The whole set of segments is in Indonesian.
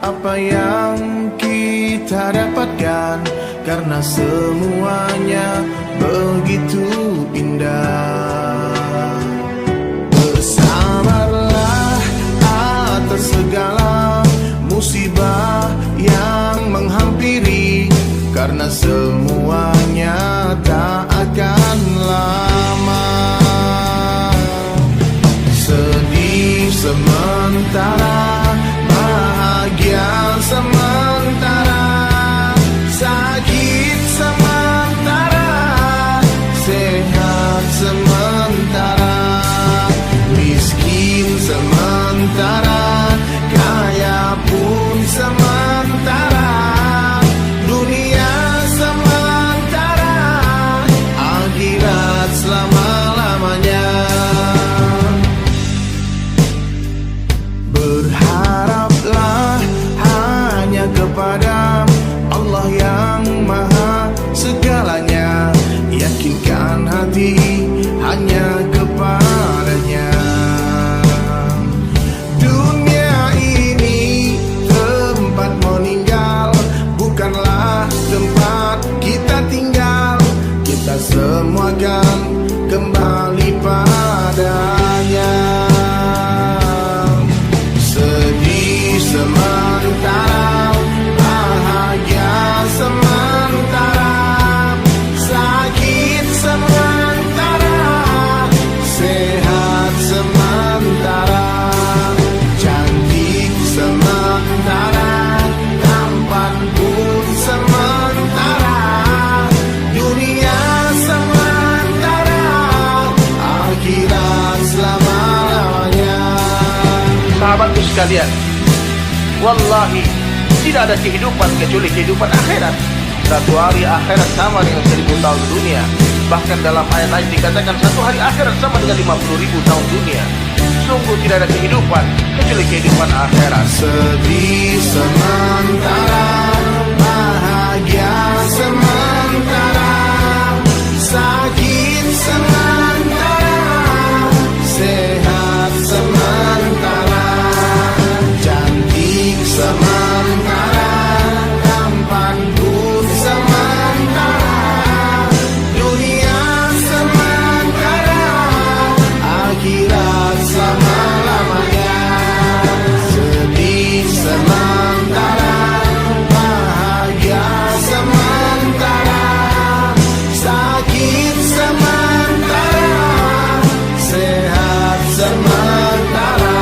apa yang kita dapatkan, karena semuanya begitu indah. Bersabarlah atas segala musibah yang menghampiri, karena semuanya tak akan lama. Sedih sementara, bahagia sementara, sakit sementara, sehat sementara, miskin sementara, kaya pun sementara, dunia sementara, akhirat selama-lamanya. Berharaplah hanya kepada Allah yang maha segalanya, yakinkan hati hanya kepadanya. Dunia ini tempat meninggal, bukanlah tempat kita tinggal. Kita semua akan kembali padanya. Sedih sementara, bahagia sementara, sakit sementara, sehat sementara, cantik sementara, tampan pun sementara, dunia sementara, akhirat selama-lamanya. Sahabatku sekalian, wallahi tidak ada kehidupan kecuali kehidupan akhirat. Satu hari akhirat sama dengan 1000 tahun dunia. Bahkan dalam ayat lain dikatakan satu hari akhirat sama dengan 50.000 tahun dunia. Sungguh tidak ada kehidupan kecuali kehidupan akhirat. Sedih sementara, bahagia sementara, sakit sementara, sehat sementara, cantik sementara, tampan pun sementara, dunia sementara, akhirat selama-lamanya. Sedih sementara, bahagia sementara, sakit sementara, sehat sementara,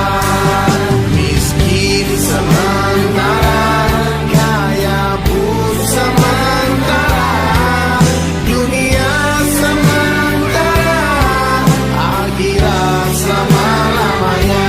miskin sementara, kaya pun sementara, dunia sementara, akhirat selama-lamanya.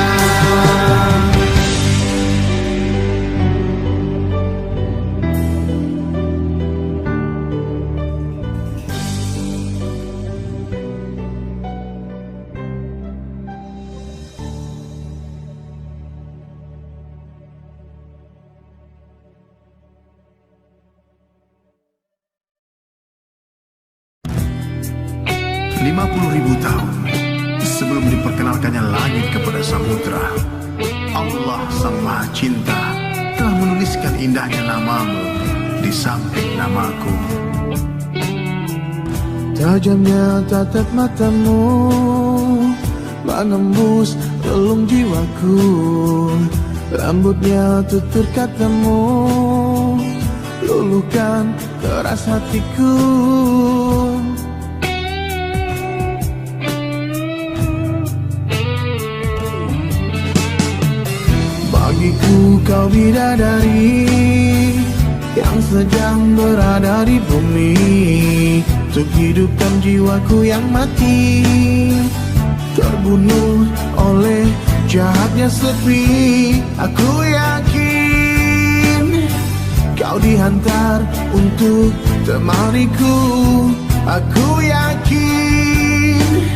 50.000 tahun sebelum diperkenalkannya langit kepada samudra, Allah Sang Maha Cinta telah menuliskan indahnya namamu di samping namaku. Tajamnya tatap matamu menembus relung jiwaku, rambutnya tutur katamu luluhkan keras hatiku. Bagiku kau bidadari yang sedang berada di bumi, untuk hidupkan jiwaku yang mati, terbunuh oleh jahatnya sepi. Aku yakin kau dihantar untuk temaniku. Aku yakin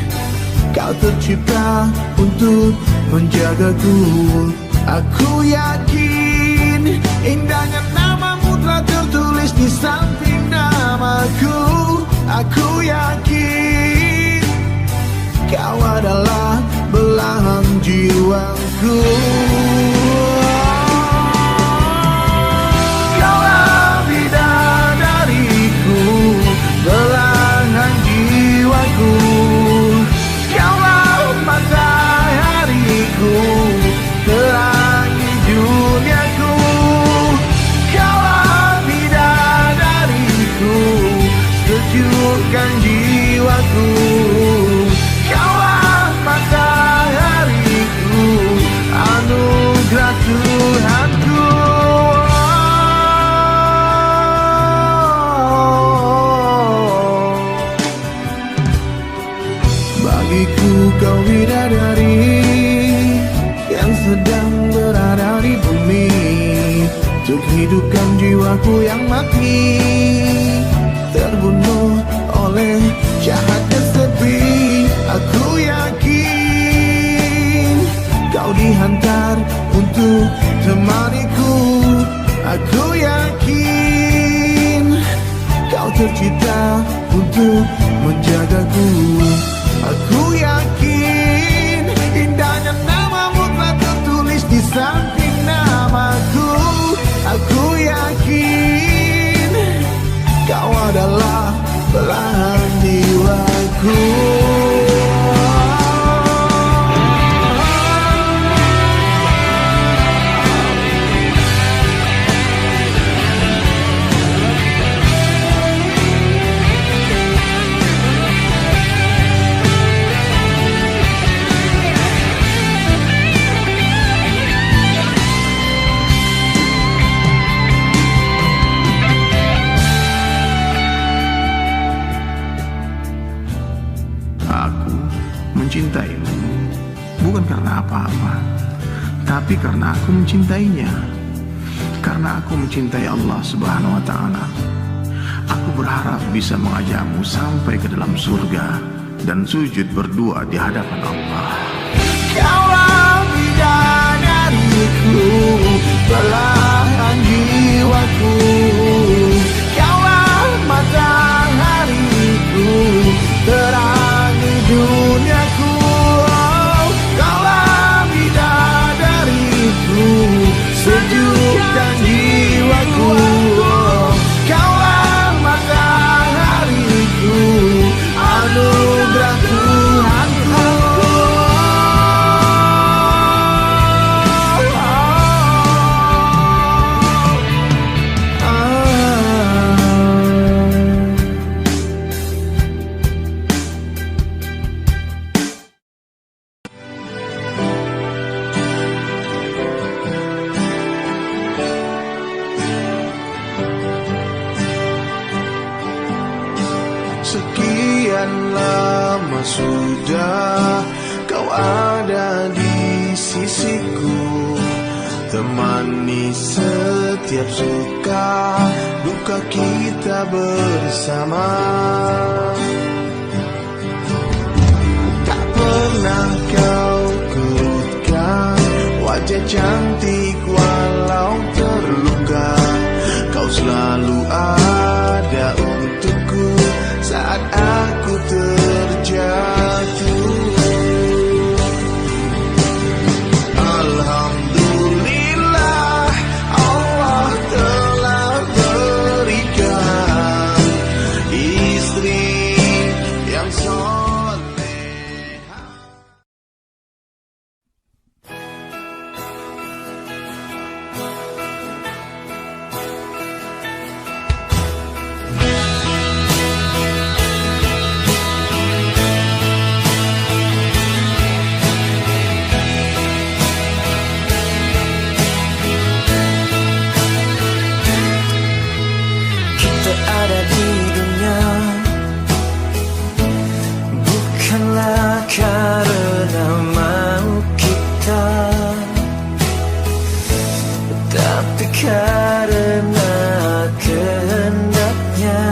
kau tercipta untuk menjagaku. Aku yakin indahnya namamu telah tertulis di samping namaku. Aku yakin kau adalah belahan jiwaku. untuk hidupkan jiwaku yang mati, terbunuh oleh jahatnya sepi. Aku yakin kau dihantar untuk temaniku. Aku yakin kau tercipta untuk menjagaku. Aku yakin indahnya namamu telah tertulis di samping namaku. Aku yakin kau adalah belahan jiwaku. Mencintaimu bukan karena apa-apa, tapi karena aku mencintainya. Karena aku mencintai Allah Subhanahu wa Ta'ala, aku berharap bisa mengajakmu sampai ke dalam surga dan sujud berdoa di hadapan Allah. Kaulah bidadariku, belahan jiwaku. Kaulah matahariku, terangi duniaku. Kaulah bidadariku, sejukkan jiwaku. Kaulah matahariku, anugerah Tuhanku. Sekian lama sudah kau ada di sisiku, temani setiap suka duka kita bersama. Tak pernah kau kerutkan wajah cantik walau terluka. Kau selalu ada untukku saat aku terjatuh. Alhamdulillah, Allah telah berikan istri yang solehah. Kita ada di dunia bukanlah karena mau kita, tapi karena kehendaknya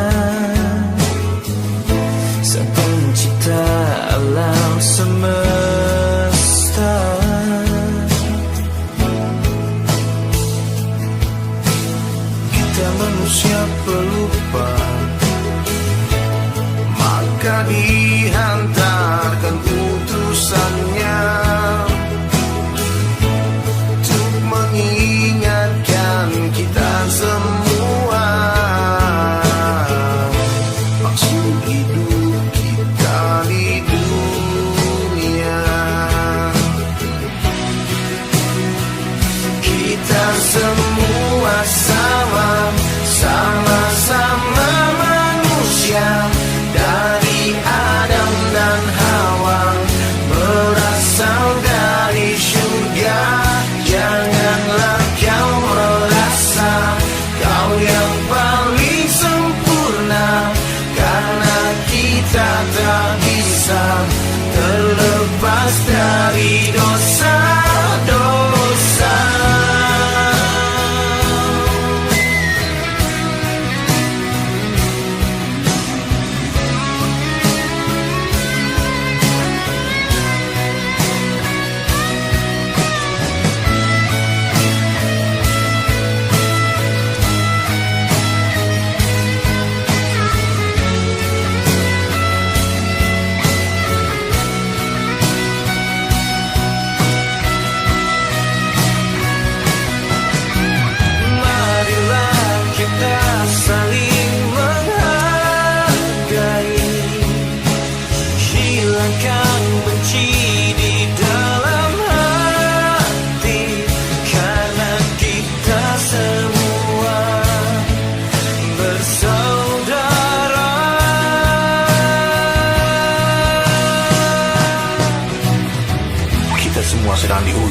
Sang Pencipta alam semesta. Kita manusia pelupa, maka dihantarkan utusannya untuk mengingatkan kita semua maksud hidup kita di dunia. Kita semua sama-sama manusia, dari Adam dan Hawa, berasal dari surga. Janganlah kau merasa kau yang paling sempurna, karena kita tak bisa terlepas dari dosa-dosa.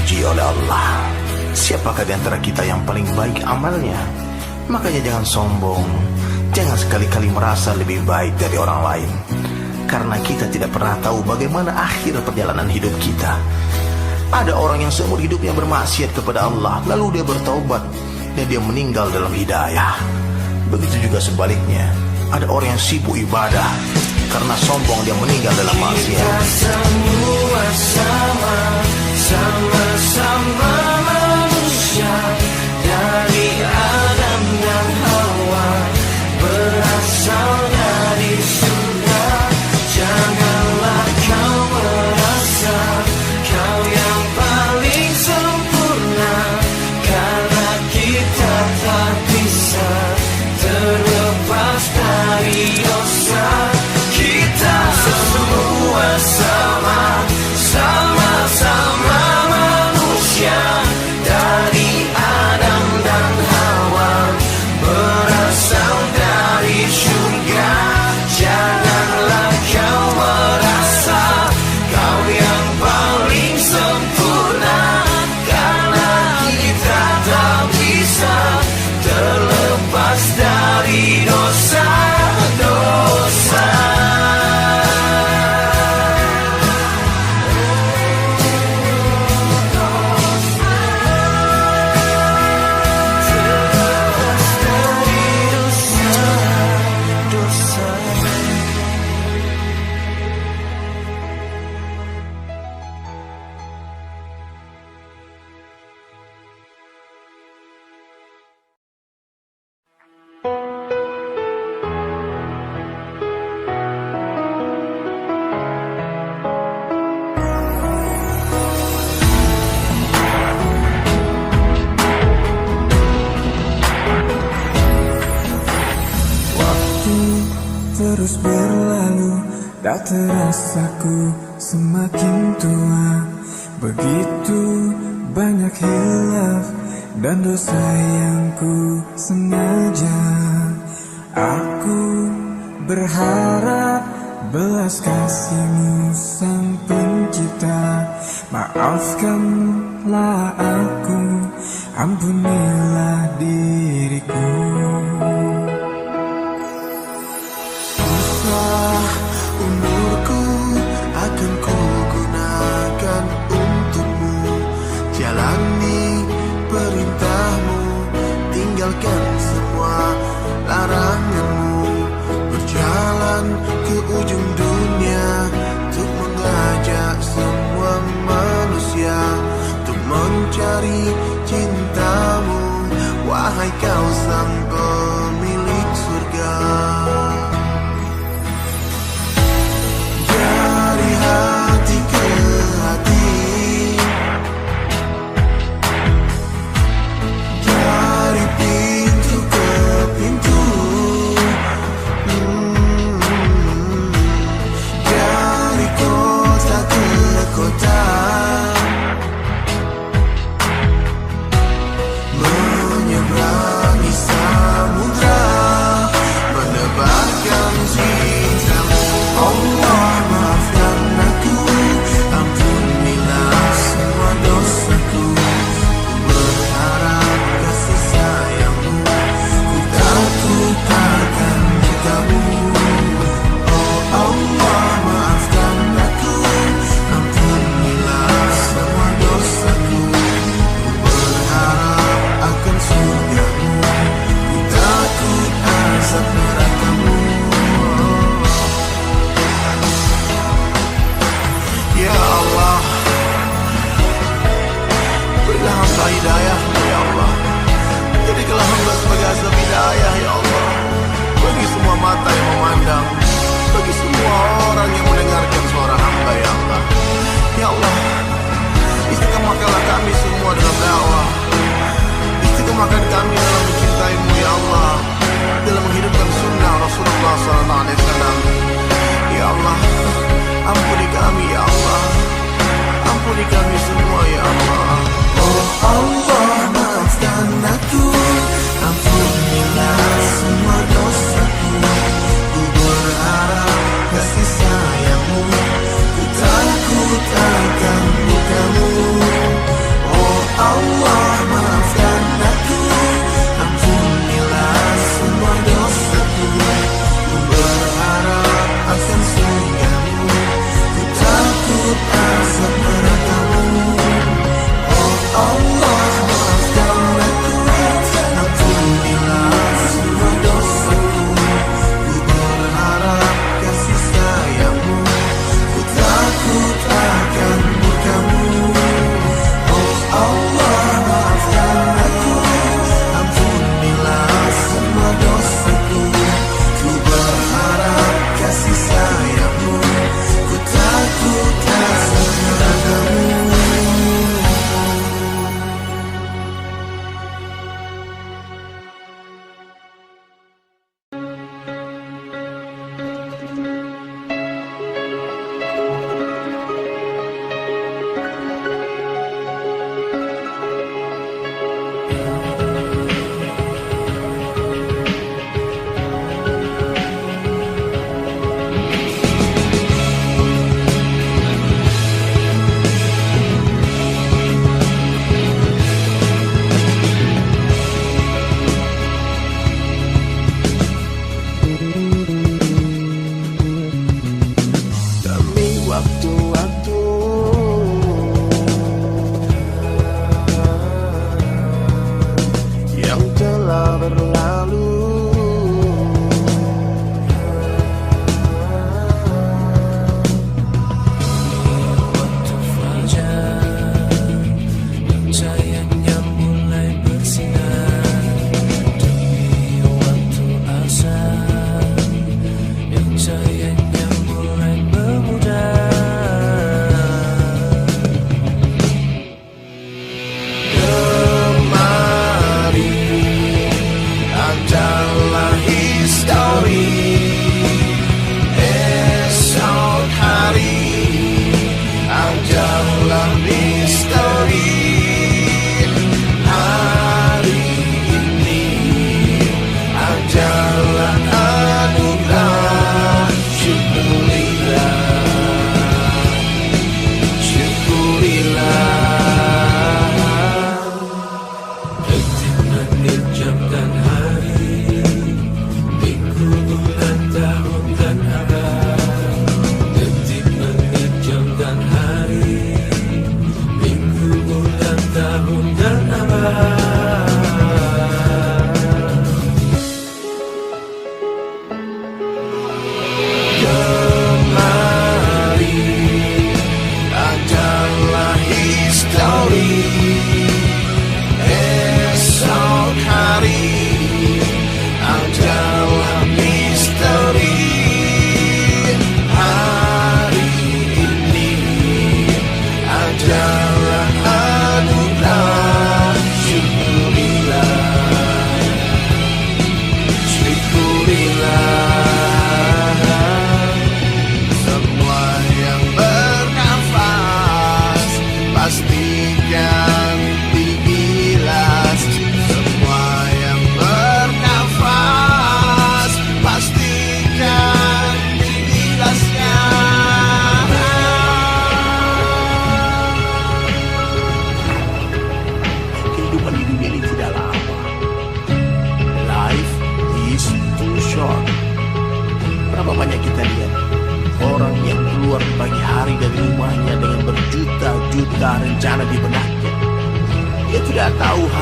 dipuji oleh Allah. Siapakah di antara kita yang paling baik amalnya? Makanya jangan sombong, jangan sekali-kali merasa lebih baik dari orang lain, karena kita tidak pernah tahu bagaimana akhir perjalanan hidup kita. Ada orang yang seumur hidupnya bermaksiat kepada Allah, lalu dia bertaubat dan dia meninggal dalam hidayah. Begitu juga sebaliknya, ada orang yang sibuk ibadah, karena sombong dia meninggal dalam maksiat. Kita semua sama, sama-sama manusia, dari Adam dan Hawa, berasal dari surga. Janganlah kau merasa kau yang paling sempurna, karena kita tak bisa terlepas dari dosa. Kita semua sama, sama-sama manusia, dari Adam dan Hawa, berasal dari surga. Janganlah kau merasa kau yang paling sempurna, karena kita tak bisa terlepas dari dosa-dosa. Terus berlalu, tak terasa ku semakin tua. Begitu banyak hilaf dan dosa yang ku sengaja. Aku berharap belas kasih-Mu Sang Pencipta. Maafkanlah aku, ampunilah diriku. Umurku akan ku gunakan untukmu, jalani perintahmu, tinggalkan semua laranganmu, berjalan ke ujung dunia untuk mengajak semua manusia untuk mencari cintamu, wahai kau sang pemilik surga. Hati ke hati, dari pintu ke pintu, dari kota ke kota, menyeberangi samudra.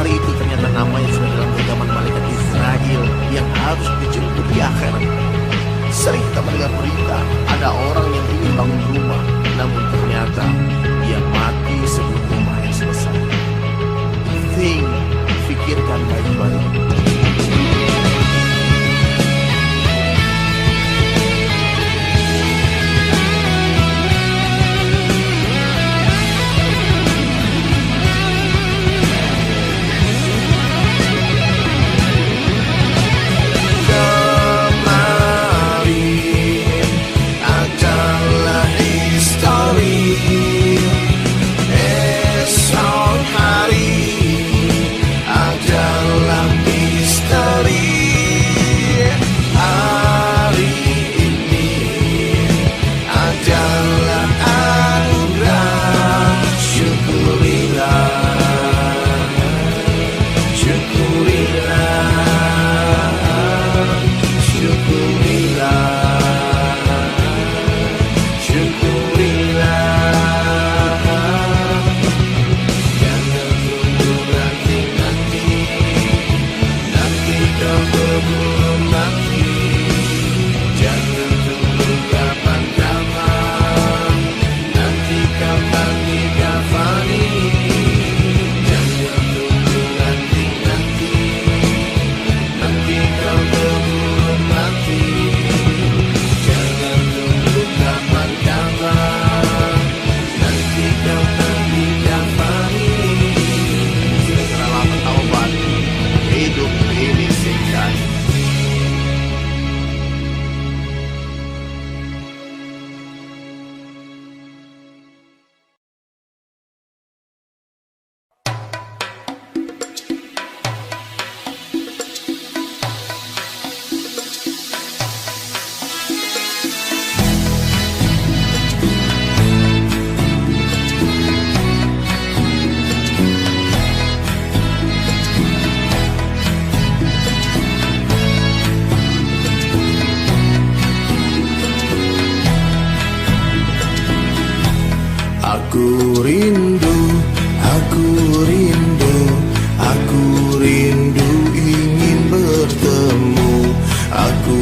hari itu ternyata namanya sudah dalam genggaman malaikat Israel yang harus dijemput di akhirat. Sering kita mendengar berita ada orang yang ingin bangun rumah, namun ternyata dia mati sebelum rumahnya selesai. Pikirkan baik-baik. Aku rindu, aku rindu ingin bertemu. Aku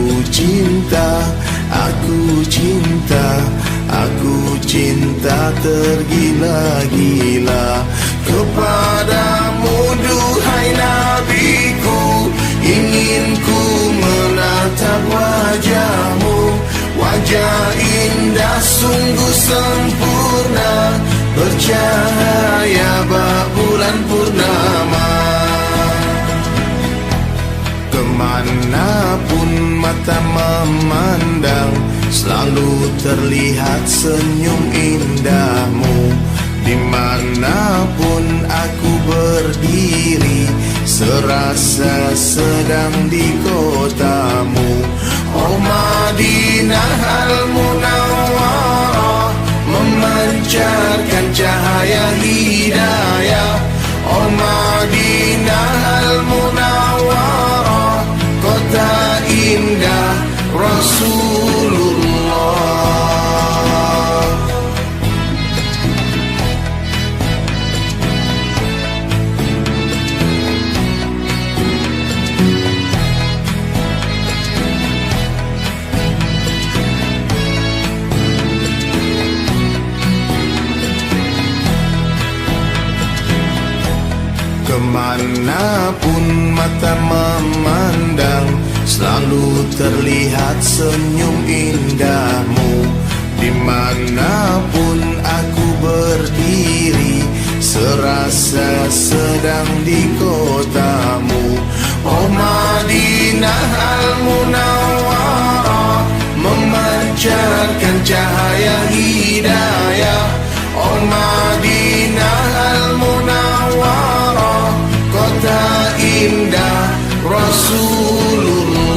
cinta tergila-gila kepadamu, duhai nabiku. Ingin ku menatap wajahmu, wajah indah sungguh sempurna, bercahaya bak bulan purnama. Kemanapun mata memandang, selalu terlihat senyum indahmu. Dimanapun aku berdiri, serasa sedang di kotamu. Oh Madinah Al-Munawwarah, memancarkan cahaya hidayah. Oh Madinah Al-Munawwarah, kota indah Rasulullah. Kemanapun mata memandang, selalu terlihat senyum indahmu. Dimanapun aku berdiri, serasa sedang di kotamu. Oh Madinah Al-Munawwarah, memancarkan cahaya hidayah. Oh Madinah Al-Munawwarah, kota indah Rasulullah.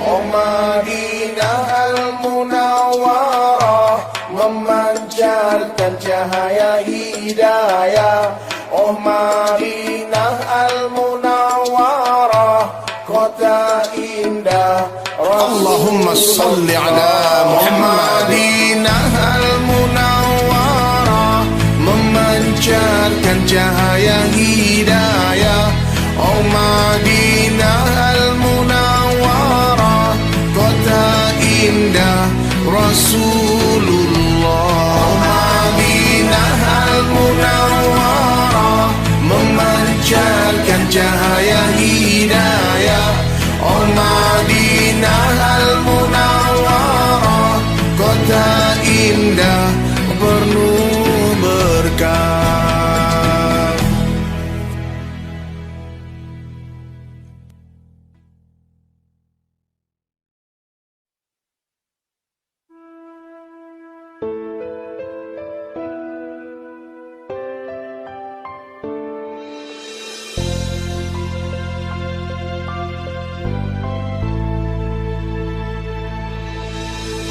Oh Madinah Al-Munawwarah, memancarkan cahaya hidayah. Oh Madinah Al-Munawwarah, kota indah Rasulullah. Allahumma salli ala Muhammad. Madinah Al-Munawwarah, memancarkan cahaya hidayah. Oh Madinah Al-Munawwarah, kota indah penuh berkah.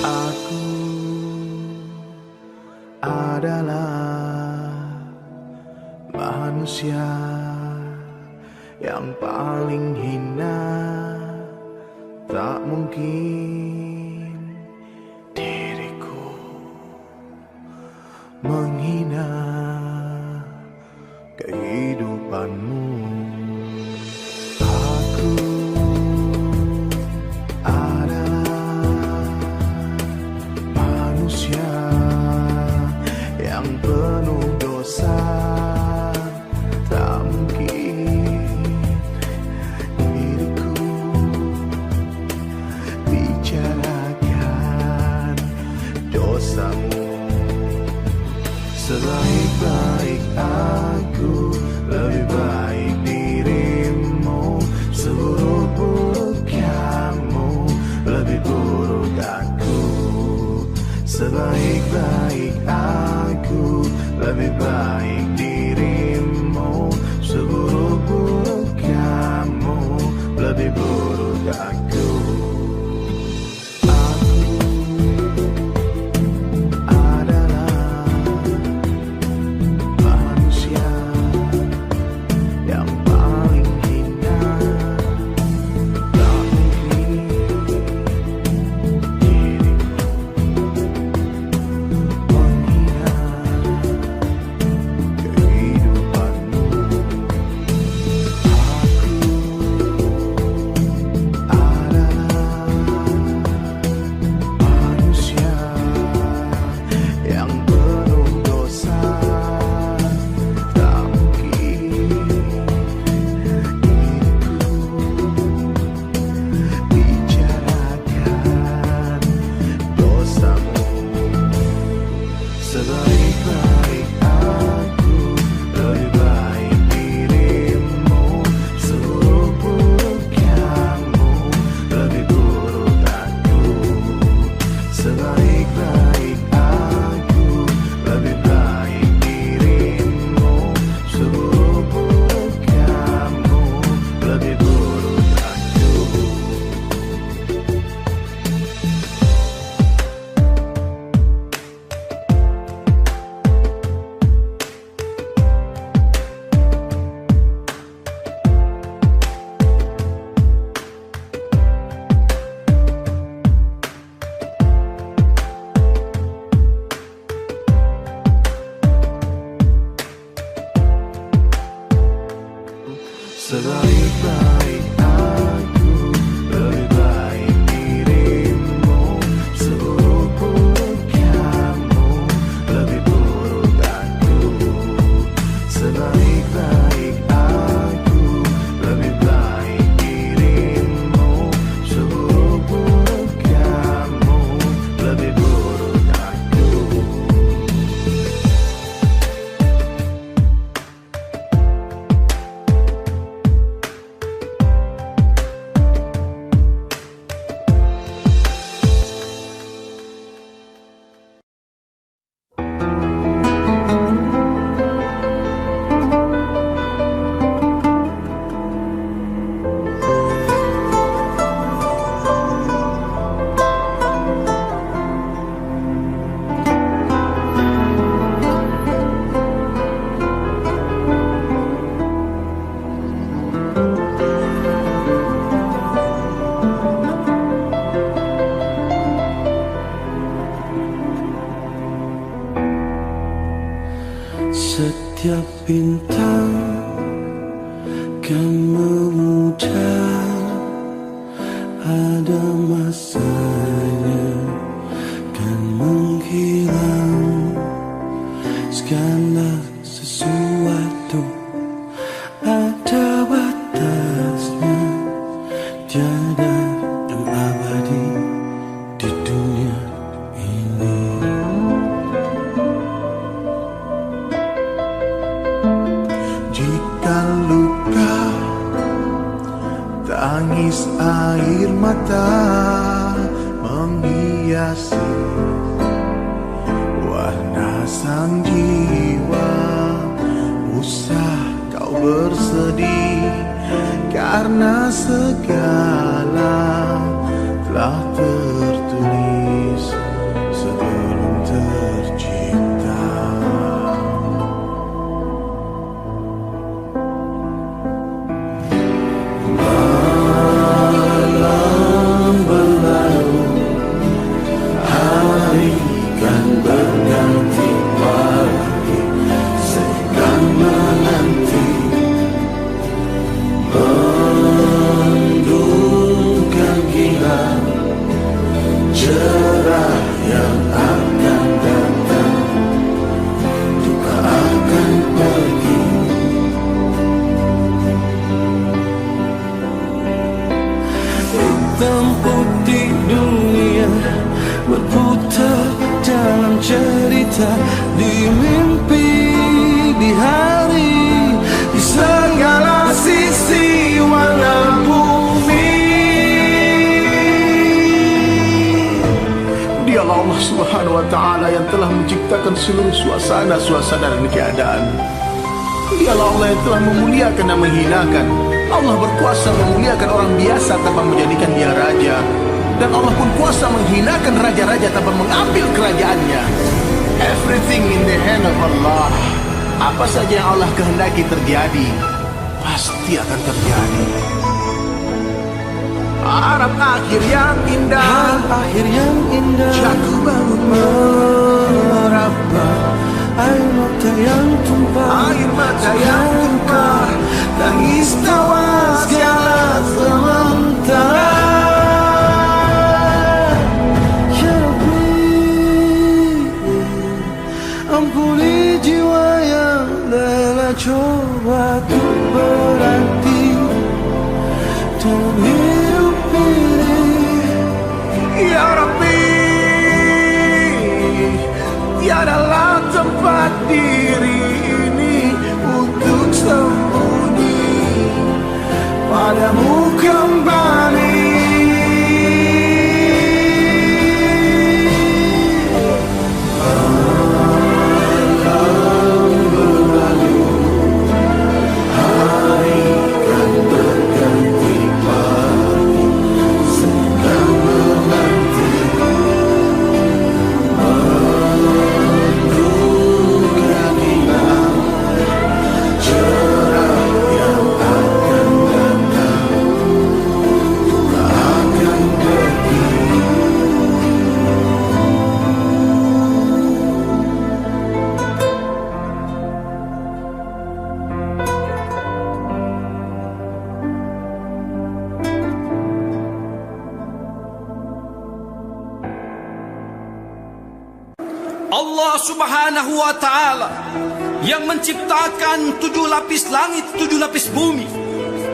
Aku adalah manusia yang paling hina. Tak mungkin diriku menghina kehidupanmu. Aku adalah manusia yang penuh dosa. Tak mungkin diriku bicarakan dosamu. Sebaik-baik aku, lebih baik dirimu. Seburuk-buruk kamu, lebih buruk aku. Sebaik-baik aku, lebih baik dirimu. Seburuk-buruk kamu, lebih buruk aku. Sebaik-baik aku, lebih baik dirimu. Seburuk-buruk kamu, lebih buruk aku. Sebaik-baik aku, lebih baik dirimu. Seburuk-buruk kamu, lebih buruk aku. Setiap bintang kan memudar, ada masanya kan menghilang. Segala sesuatu ada batas tangis air mata menghiasi warna sang jiwa. Usah kau bersedih karena segala telah tertulis sebelum tercipta. Malam berlalu, hari kan berganti pagi, sedang menanti mendungkan kilat cerah yang akan datang, duka akan pergi. Hitam putih dunia berputar dalam cerita, di mimpi, di hari, di segala sisi warna bumi. Dialah Allah Subhanahu wa Ta'ala yang telah menciptakan seluruh suasana dan keadaan. Dialah Allah yang telah memuliakan dan menghinakan. Allah berkuasa memuliakan orang biasa tanpa menjadikan dia raja, dan Allah pun kuasa menghinakan raja-raja tanpa mengambil kerajaannya. Everything in the hand of Allah. Apa saja yang Allah kehendaki terjadi, pasti akan terjadi. Harap akhir yang indah, Harap akhir yang indah, jatuh bangun meraba, air mata yang tumpah, air mata yang tumpah, tangis tawa segala sementara. Ya Rabbi, ampuni jiwa yang lelah coba untuk berarti dalam hidup ini. Ya Rabbi, tiadalah tempat diri ini untuk sembunyi, padamu kembali. Malam berlalu, hari kan berganti pagi, sedang menanti mendungkan hilang cerah yang akan datang, duka akan pergi. Allah Subhanahu wa Ta'ala yang menciptakan 7 lapis langit, 7 lapis bumi,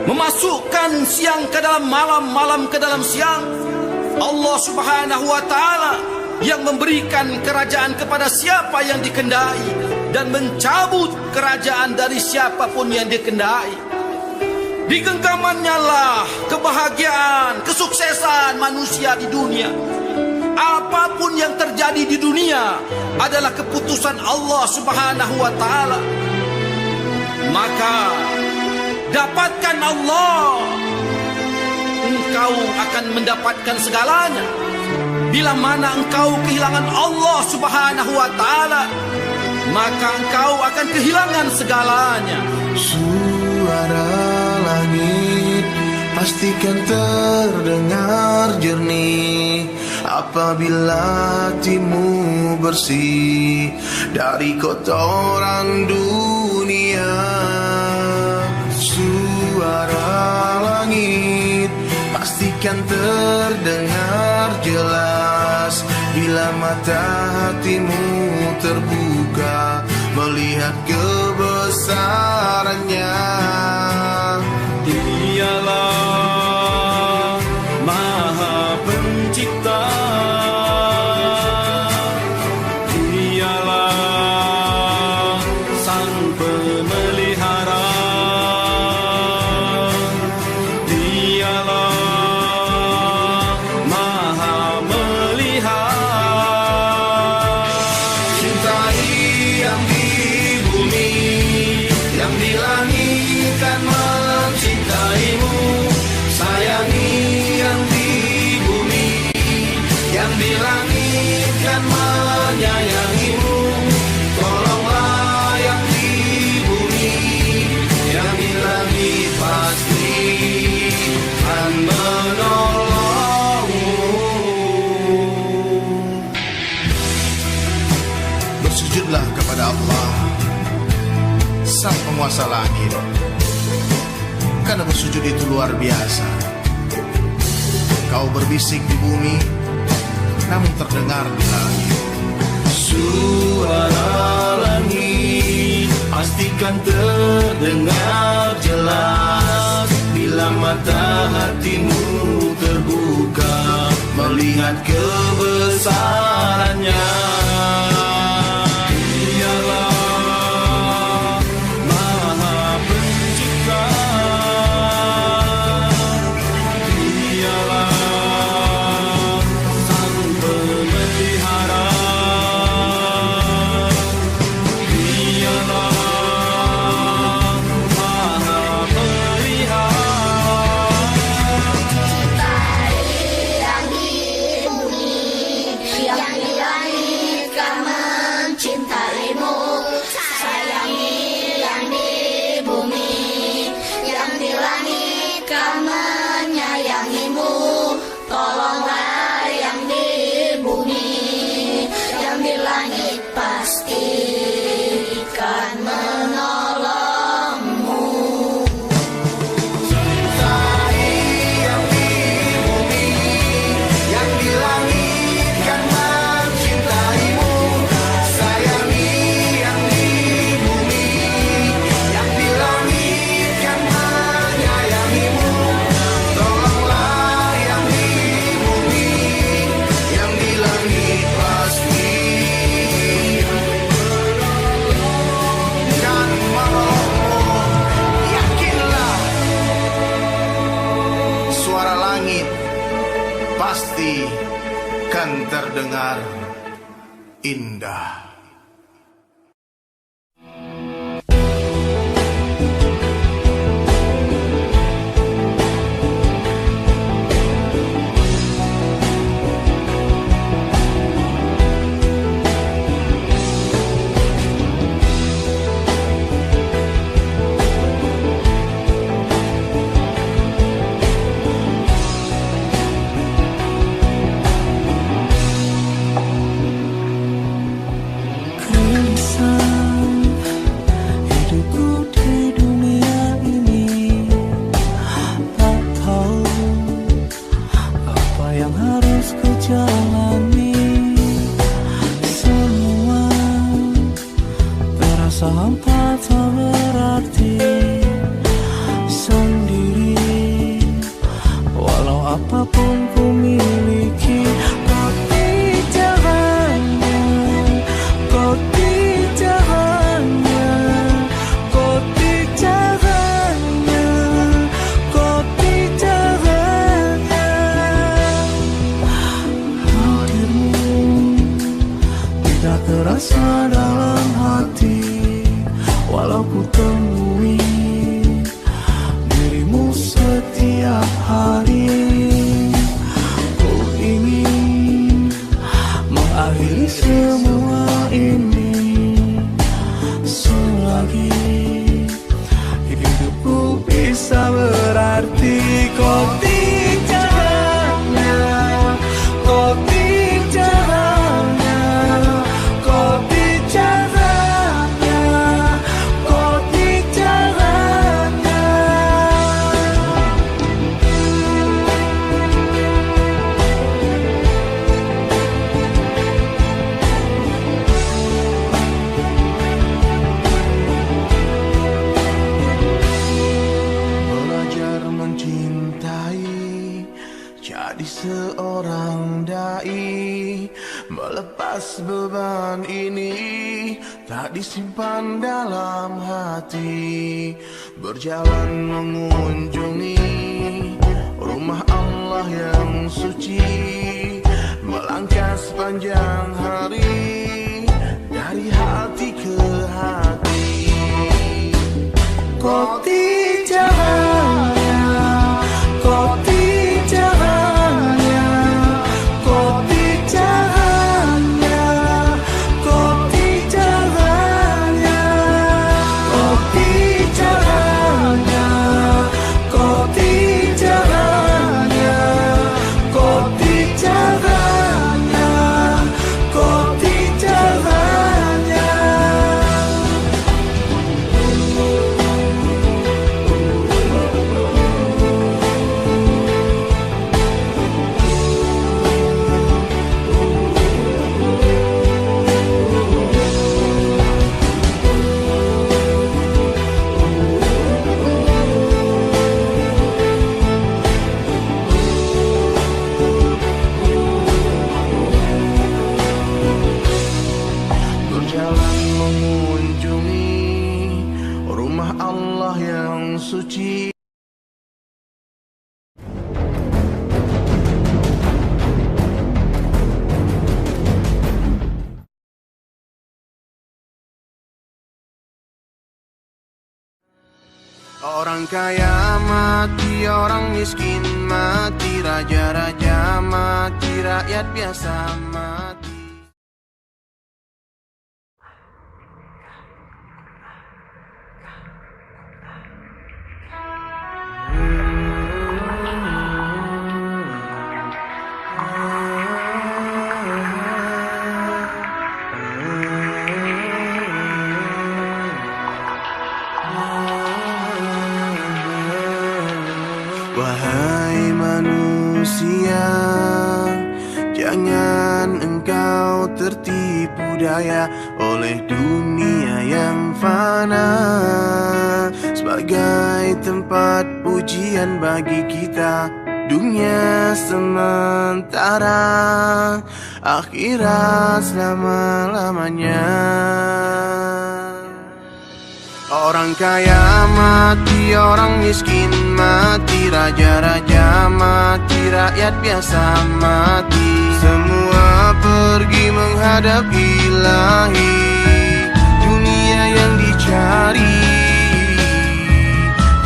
memasukkan siang ke dalam malam, malam ke dalam siang. Allah Subhanahu wa Ta'ala yang memberikan kerajaan kepada siapa yang dikehendaki dan mencabut kerajaan dari siapapun yang dikehendaki. Di genggamannya lah kebahagiaan, kesuksesan manusia di dunia. Apapun yang terjadi di dunia adalah keputusan Allah Subhanahu wa Ta'ala. Maka dapatkan Allah, engkau akan mendapatkan segalanya. Bila mana engkau kehilangan Allah Subhanahu wa Ta'ala, maka engkau akan kehilangan segalanya. Suara langit pastikan terdengar jernih apabila hatimu bersih dari kotoran dunia. Suara langit pastikan terdengar jelas bila mata hatimu terbuka melihat kebesarannya. Dialah Maha Pencipta, Dialah Sang Pemelihara, Dialah akan menolongmu. Bersujudlah kepada Allah, Sang Penguasa Langit, karena bersujud itu luar biasa. Kau berbisik di bumi, namun terdengar di langit. Suara langit pastikan terdengar jelas bila mata hatimu terbuka melihat kebesarannya. Dialah Maha Pencipta, Dialah Sang Pemelihara, Dialah Maha Pelihara. Yang di bumi, yang di langit kan mencintaimu. Sayangi yang di bumi, yang di langit kan menyayangimu. Tolonglah yang di bumi, yang di langit pasti kan menolongmu. Yang di bumi, yang di langit kan mencintaimu. Sayangi yang di bumi, yang di langit kan menyayangimu. Tolonglah yang di bumi, yang di langit pasti kan menolongmu. Yakinlah, suara langit pasti kan terdengar indah. Hidupku di dunia ini tak tahu apa yang harus ku jalani. Semua terasa hampa tak berarti. Sendiri walau apapun ku miliki. Kau tidak hanya, kau tidak hanya, kau tidak hanya, kau tidak hanya. Hadirmu tidak terasa dalam hati, walau ku temui dirimu setiap hari. Ku ingin mengakhiri semua ini selagi hidupku bisa berarti. Kau tidak hanya, kau tidak hanya, kau tidak hanya, kau tidak hanya. Belajar mencintai, jadi seorang dai. Melepas beban ini tak disimpan dalam hati. Berjalan mengunjungi rumah Allah yang suci. Melangkah sepanjang hari dari hati ke hati. Kau tidak hanya, kau tidak hanya, kau tidak hanya, kau tidak hanya, kau tidak hanya, kau Orang kaya mati, orang miskin mati, raja-raja mati, rakyat biasa mati. Wahai manusia, jangan engkau tertipu daya oleh dunia yang fana, sebagai tempat ujian bagi kita. Dunia sementara, akhirat selama-lamanya. Orang kaya mati, orang miskin mati, raja-raja mati, rakyat biasa mati. Semua pergi menghadap Ilahi, dunia yang dicari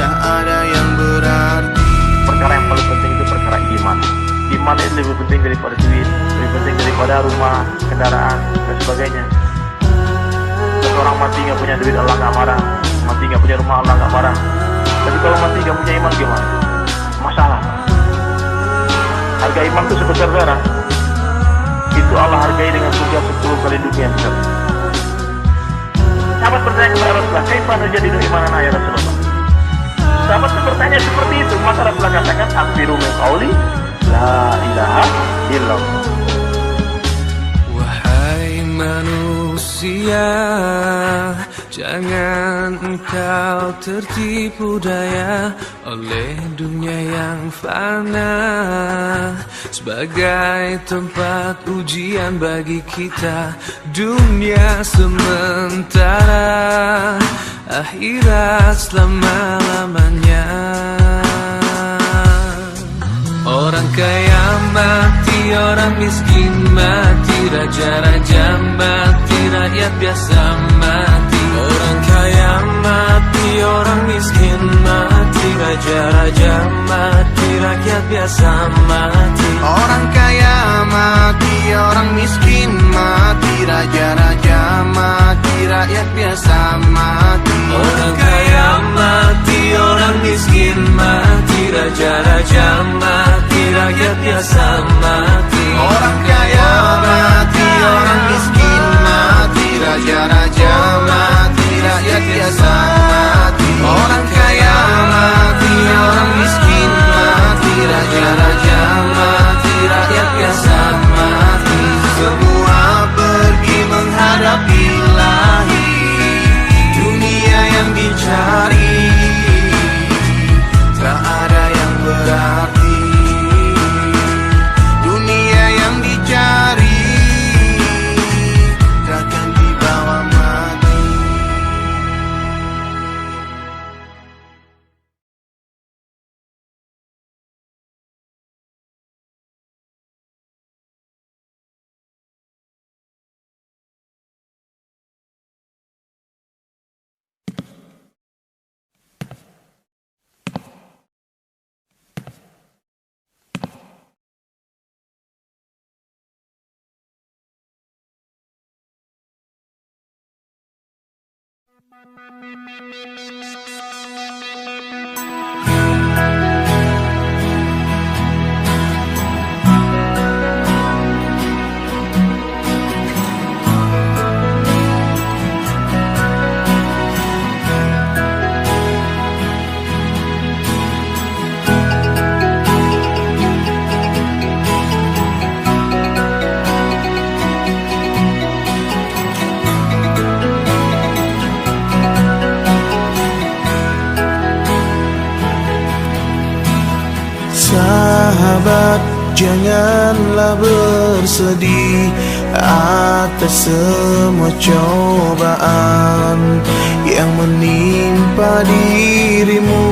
tak ada yang berarti. Perkara yang paling penting itu perkara iman. Iman itu lebih penting daripada duit, lebih penting daripada rumah, kendaraan, dan sebagainya. Seorang mati nggak punya duit, Allah nggak marah. Mati nggak punya rumah, Allah nggak marah. Tapi kalau mati nggak punya iman gimana? Masalah. Harga iman itu sebesar darah. Itu Allah hargai dengan surga 10 kali dunia besar. Sahabat bertanya kepada Rasulullah, "Kaifan jadi imanana ya Rasulullah?" Sahabat itu bertanya seperti itu, maka Rasulullah katakan, "Akbiru min qauli la ilaha illallah." Wahai manusia, jangan engkau tertipu daya oleh dunia yang fana, sebagai tempat ujian bagi kita. Dunia sementara, akhirat selama-lamanya. Orang kaya mati, orang miskin mati, raja-raja mati, rakyat biasa mati. Orang kaya mati, orang miskin mati, raja-raja mati, rakyat biasa mati. Orang kaya mati, orang miskin mati, raja-raja mati, rakyat biasa mati. Orang kaya mati, orang miskin mati, raja-raja mati, rakyat biasa mati. Orang kaya mati, orang miskin mati, raja-raja mati, rakyat biasa mati. Orang kaya mati, orang miskin mati, raja-raja mati, rakyat biasa mati. Semua pergi menghadap Ilahi, dunia yang dicari tak ada yang berarti. Dunia yang dicari takkan dibawa mati. Sahabat, janganlah bersedih atas semua cobaan yang menimpa dirimu.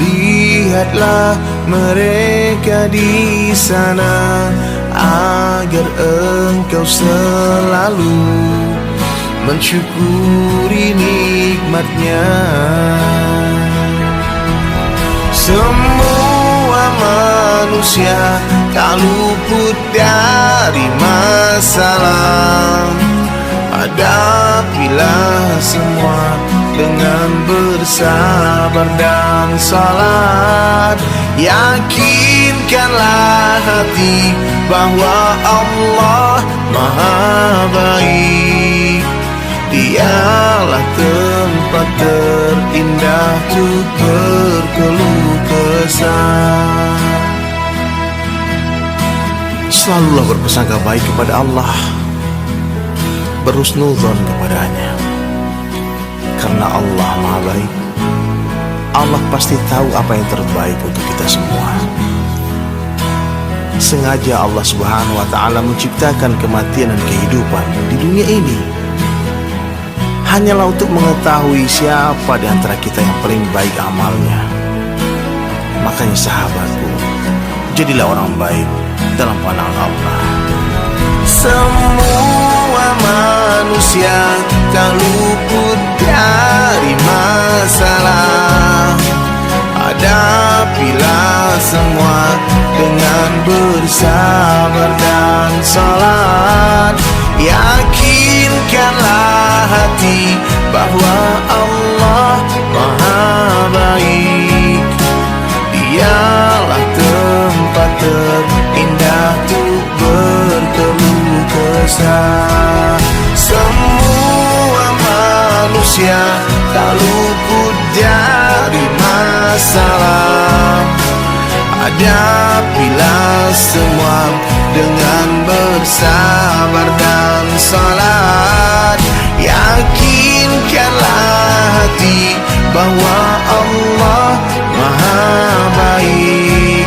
Lihatlah mereka di sana agar engkau selalu mensyukuri nikmatnya. Semua manusia tak luput dari masalah. Hadapilah semua dengan bersabar dan salat. Yakinkanlah hati bahwa Allah Maha Baik. Dialah tempat terindah untuk berkeluh kesah. Selalulah berprasangka baik kepada Allah, berhusnudzon kepadanya, karena Allah Maha Baik. Allah pasti tahu apa yang terbaik untuk kita semua. Sengaja Allah Subhanahu wa Ta'ala menciptakan kematian dan kehidupan di dunia ini hanyalah untuk mengetahui siapa di antara kita yang paling baik amalnya. Makanya sahabatku, jadilah orang baik dalam pandangan Allah. Semua manusia tak luput dari masalah. Hadapilah semua dengan bersabar dan salat. Yakinkanlah hati bahwa Allah Maha Baik. Dialah tempat terindah untuk berkeluh kesah. Semua manusia tak luput dari masalah. Hadapilah semua dengan bersabar dan salat. Yakinkanlah hati bahwa Allah Maha Baik.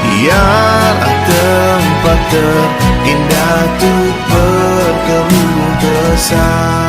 Dialah tempat terindah untuk berkeluh kesah.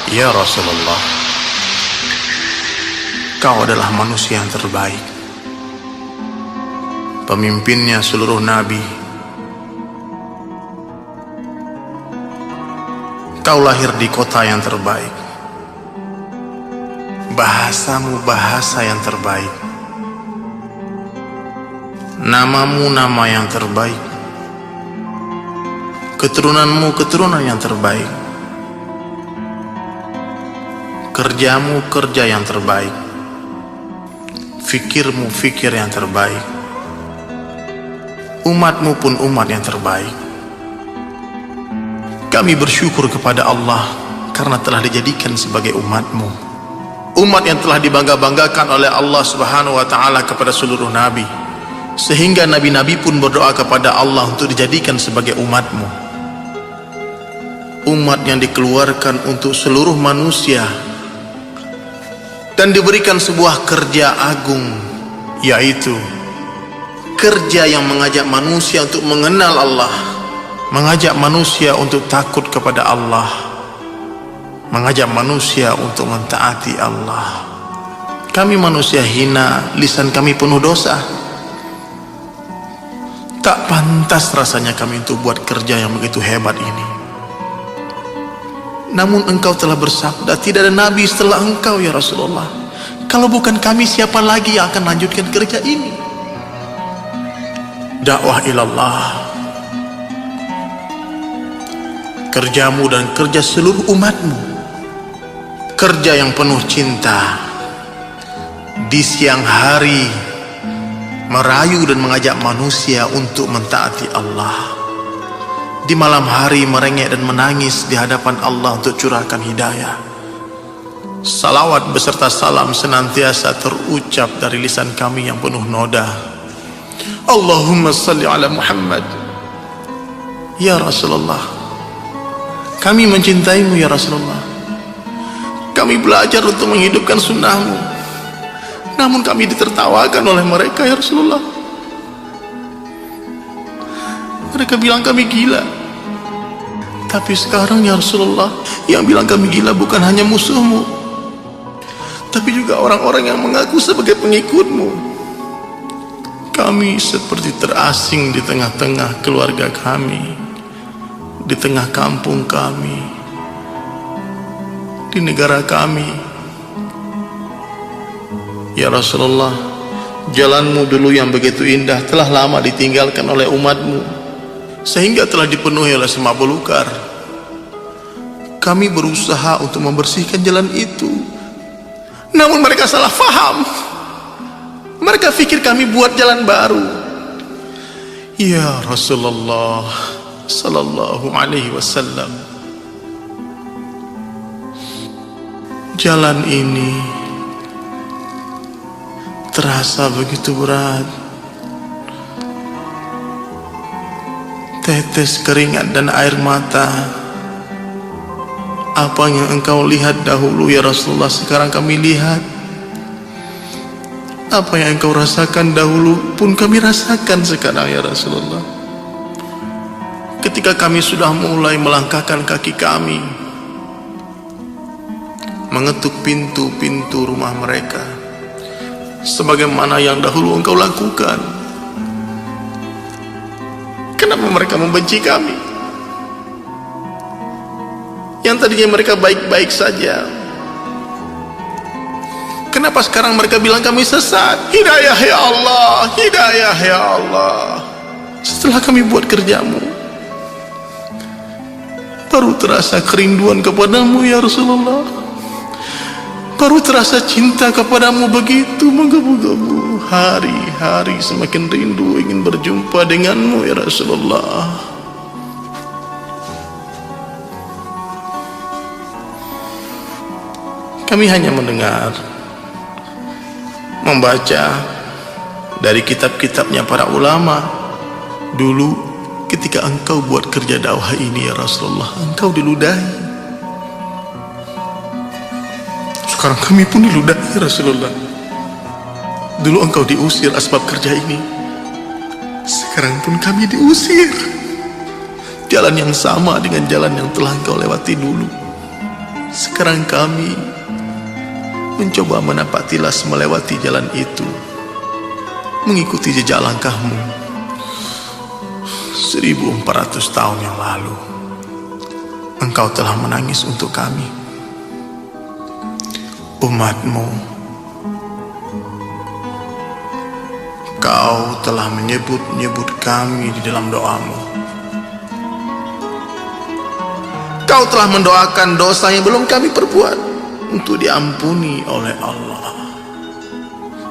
Ya Rasulullah, Kau adalah manusia yang terbaik, pemimpinnya seluruh nabi. Kau lahir di kota yang terbaik, bahasamu bahasa yang terbaik, namamu nama yang terbaik, keturunanmu keturunan yang terbaik, kerjamu kerja yang terbaik, fikirmu fikir yang terbaik, umatmu pun umat yang terbaik. Kami bersyukur kepada Allah karena telah dijadikan sebagai umatmu, umat yang telah dibangga-banggakan oleh Allah Subhanahu wa Ta'ala kepada seluruh nabi, sehingga nabi-nabi pun berdoa kepada Allah untuk dijadikan sebagai umatmu, umat yang dikeluarkan untuk seluruh manusia dan diberikan sebuah kerja agung, yaitu kerja yang mengajak manusia untuk mengenal Allah, mengajak manusia untuk takut kepada Allah, mengajak manusia untuk mentaati Allah. Kami manusia hina, lisan kami penuh dosa. Tak pantas rasanya kami untuk buat kerja yang begitu hebat ini. Namun engkau telah bersabda, tidak ada nabi setelah engkau ya Rasulullah. Kalau bukan kami, siapa lagi yang akan lanjutkan kerja ini? Dakwah ilallah, kerjamu dan kerja seluruh umatmu, kerja yang penuh cinta. Di siang hari merayu dan mengajak manusia untuk mentaati Allah. Di malam hari merengek dan menangis di hadapan Allah untuk curahkan hidayah. Salawat beserta salam senantiasa terucap dari lisan kami yang penuh noda Allahumma salli ala Muhammad. Ya Rasulullah, kami mencintaimu ya Rasulullah. Kami belajar untuk menghidupkan sunnahmu, namun kami ditertawakan oleh mereka ya Rasulullah. Mereka bilang kami gila. Tapi sekarang ya Rasulullah, yang bilang kami gila bukan hanya musuhmu, tapi juga orang-orang yang mengaku sebagai pengikutmu. Kami seperti terasing di tengah-tengah keluarga kami, di tengah kampung kami, di negara kami. Ya Rasulullah, jalanmu dulu yang begitu indah telah lama ditinggalkan oleh umatmu, sehingga telah dipenuhi oleh semua belukar. Kami berusaha untuk membersihkan jalan itu, namun mereka salah faham. Mereka pikir kami buat jalan baru. Ya Rasulullah sallallahu alaihi wasallam, jalan ini terasa begitu berat. Tetes keringat dan air mata. Apa yang engkau lihat dahulu ya Rasulullah, sekarang kami lihat. Apa yang engkau rasakan dahulu pun kami rasakan sekarang ya Rasulullah. Ketika kami sudah mulai melangkahkan kaki kami mengetuk pintu-pintu rumah mereka, sebagaimana yang dahulu engkau lakukan, kenapa mereka membenci kami? Yang tadinya mereka baik-baik saja, kenapa sekarang mereka bilang kami sesat? Hidayah ya Allah, hidayah ya Allah. Setelah kami buat kerjamu, baru terasa kerinduan kepadamu ya Rasulullah. Baru terasa cinta kepadamu begitu menggebu-gebu. Hari-hari semakin rindu ingin berjumpa denganmu ya Rasulullah. Kami hanya mendengar, membaca dari kitab-kitabnya para ulama. Dulu ketika engkau buat kerja dakwah ini ya Rasulullah, engkau diludahi. Sekarang kami pun diludahi ya Rasulullah. Dulu engkau diusir asbab kerja ini, sekarang pun kami diusir. Jalan yang sama dengan jalan yang telah engkau lewati dulu. Sekarang kami mencoba menapak tilas melewati jalan itu, mengikuti jejak langkahmu. 1400 tahun yang lalu engkau telah menangis untuk kami, umatmu. Kau telah menyebut-nyebut kami di dalam doamu. Kau telah mendoakan dosa yang belum kami perbuat untuk diampuni oleh Allah.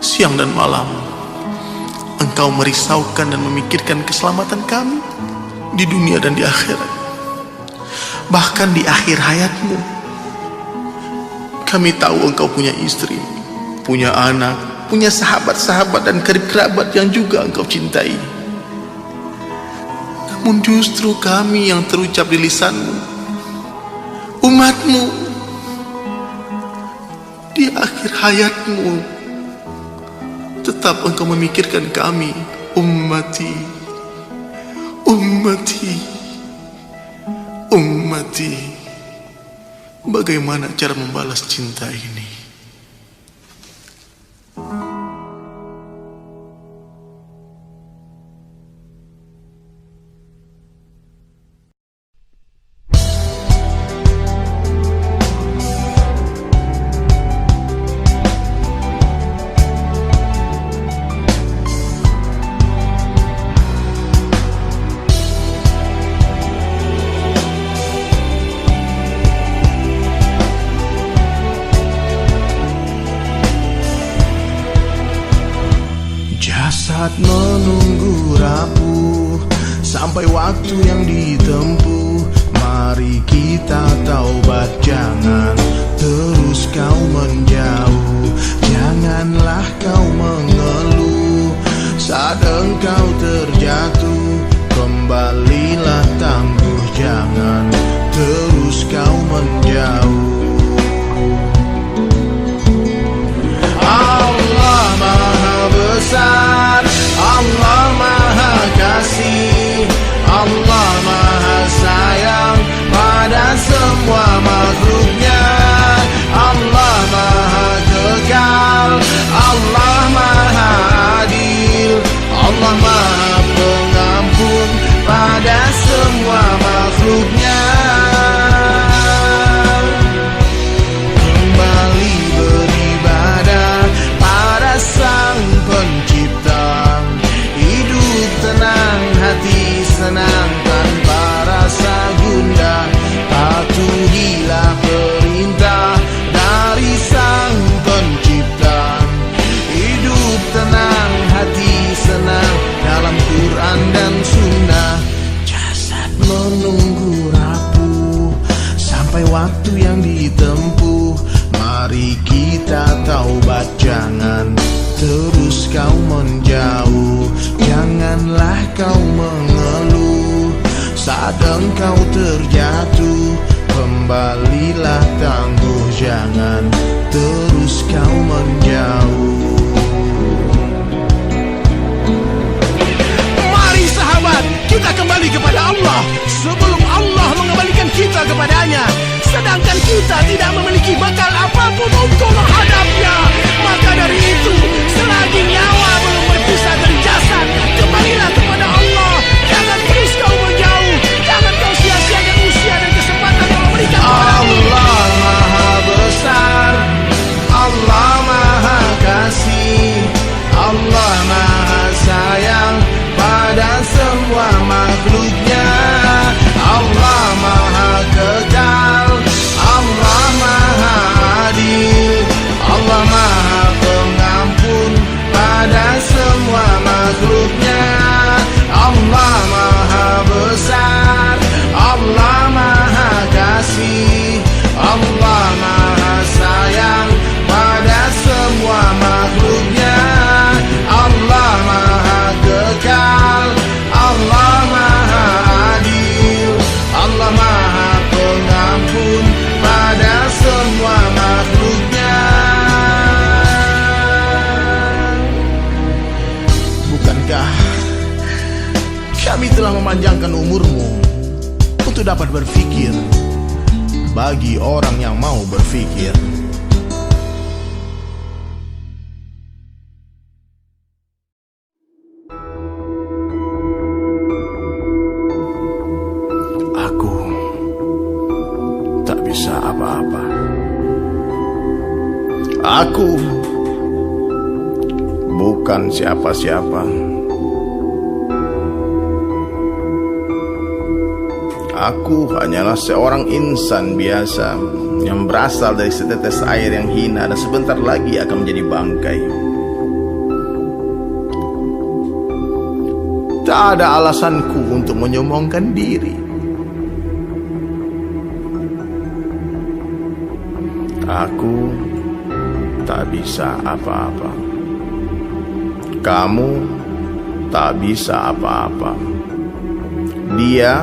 Siang dan malam engkau merisaukan dan memikirkan keselamatan kami di dunia dan di akhirat. Bahkan di akhir hayatmu, kami tahu engkau punya istri, punya anak, punya sahabat-sahabat dan kerabat yang juga engkau cintai. Namun justru kami yang terucap di lisanmu, umatmu. Di akhir hayatmu tetap engkau memikirkan kami, ummati, ummati, ummati. Bagaimana cara membalas cinta ini? Jasad menunggu rapuh sampai waktu yang ditempuh. Mari kita taubat, jangan terus kau menjauh. Janganlah kau mengeluh saat engkau sampai waktu yang ditempuh. Mari kita taubat, jangan terus kau menjauh. Janganlah kau mengeluh saat engkau terjatuh. Kembalilah tangguh, jangan terus kau menjauh. Mari sahabat, kita kembali kepada Allah sebelum Allah mengembalikan kita kepadanya. Sedangkan kita tidak memiliki bekal apapun untuk menghadapnya. Maka dari itu, selagi nyawa belum berpisah dari jasad, kembalilah kepada Allah. Jangan terus kau menjauh. Jangan kau sia-siakan usia dan kesempatan yang memberikan Allah Maha Besar, Allah Maha Kasih, Allah Maha Sayang pada semua makhluknya. Allah Maha Kekal, Allah Maha Adil, Allah Maha Pengampun pada semua makhluknya. Allah Maha Besar, Allah Maha Kasih, Allah Maha Sayang pada semua makhluknya. Allah Maha Kekal, Allah Maha Adil, Allah Maha Pengampun pada semua makhluknya. Bukankah kami telah memanjangkan umurmu untuk dapat berfikir bagi orang yang mau berfikir? Aku tak bisa apa-apa. Aku bukan siapa-siapa. Aku hanyalah seorang insan biasa yang berasal dari setetes air yang hina dan sebentar lagi akan menjadi bangkai. Tak ada alasanku untuk menyombongkan diri. Aku tak bisa apa-apa. Kamu tak bisa apa-apa. Dia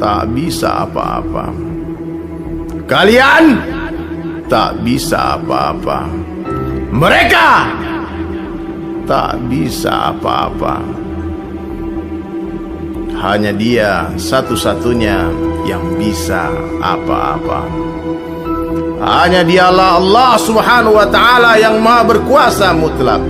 tak bisa apa-apa. Kalian tak bisa apa-apa. Mereka tak bisa apa-apa. Hanya Dia satu-satunya yang bisa apa-apa. Hanya Dialah Allah Subhanahu wa Ta'ala yang Maha Berkuasa mutlak.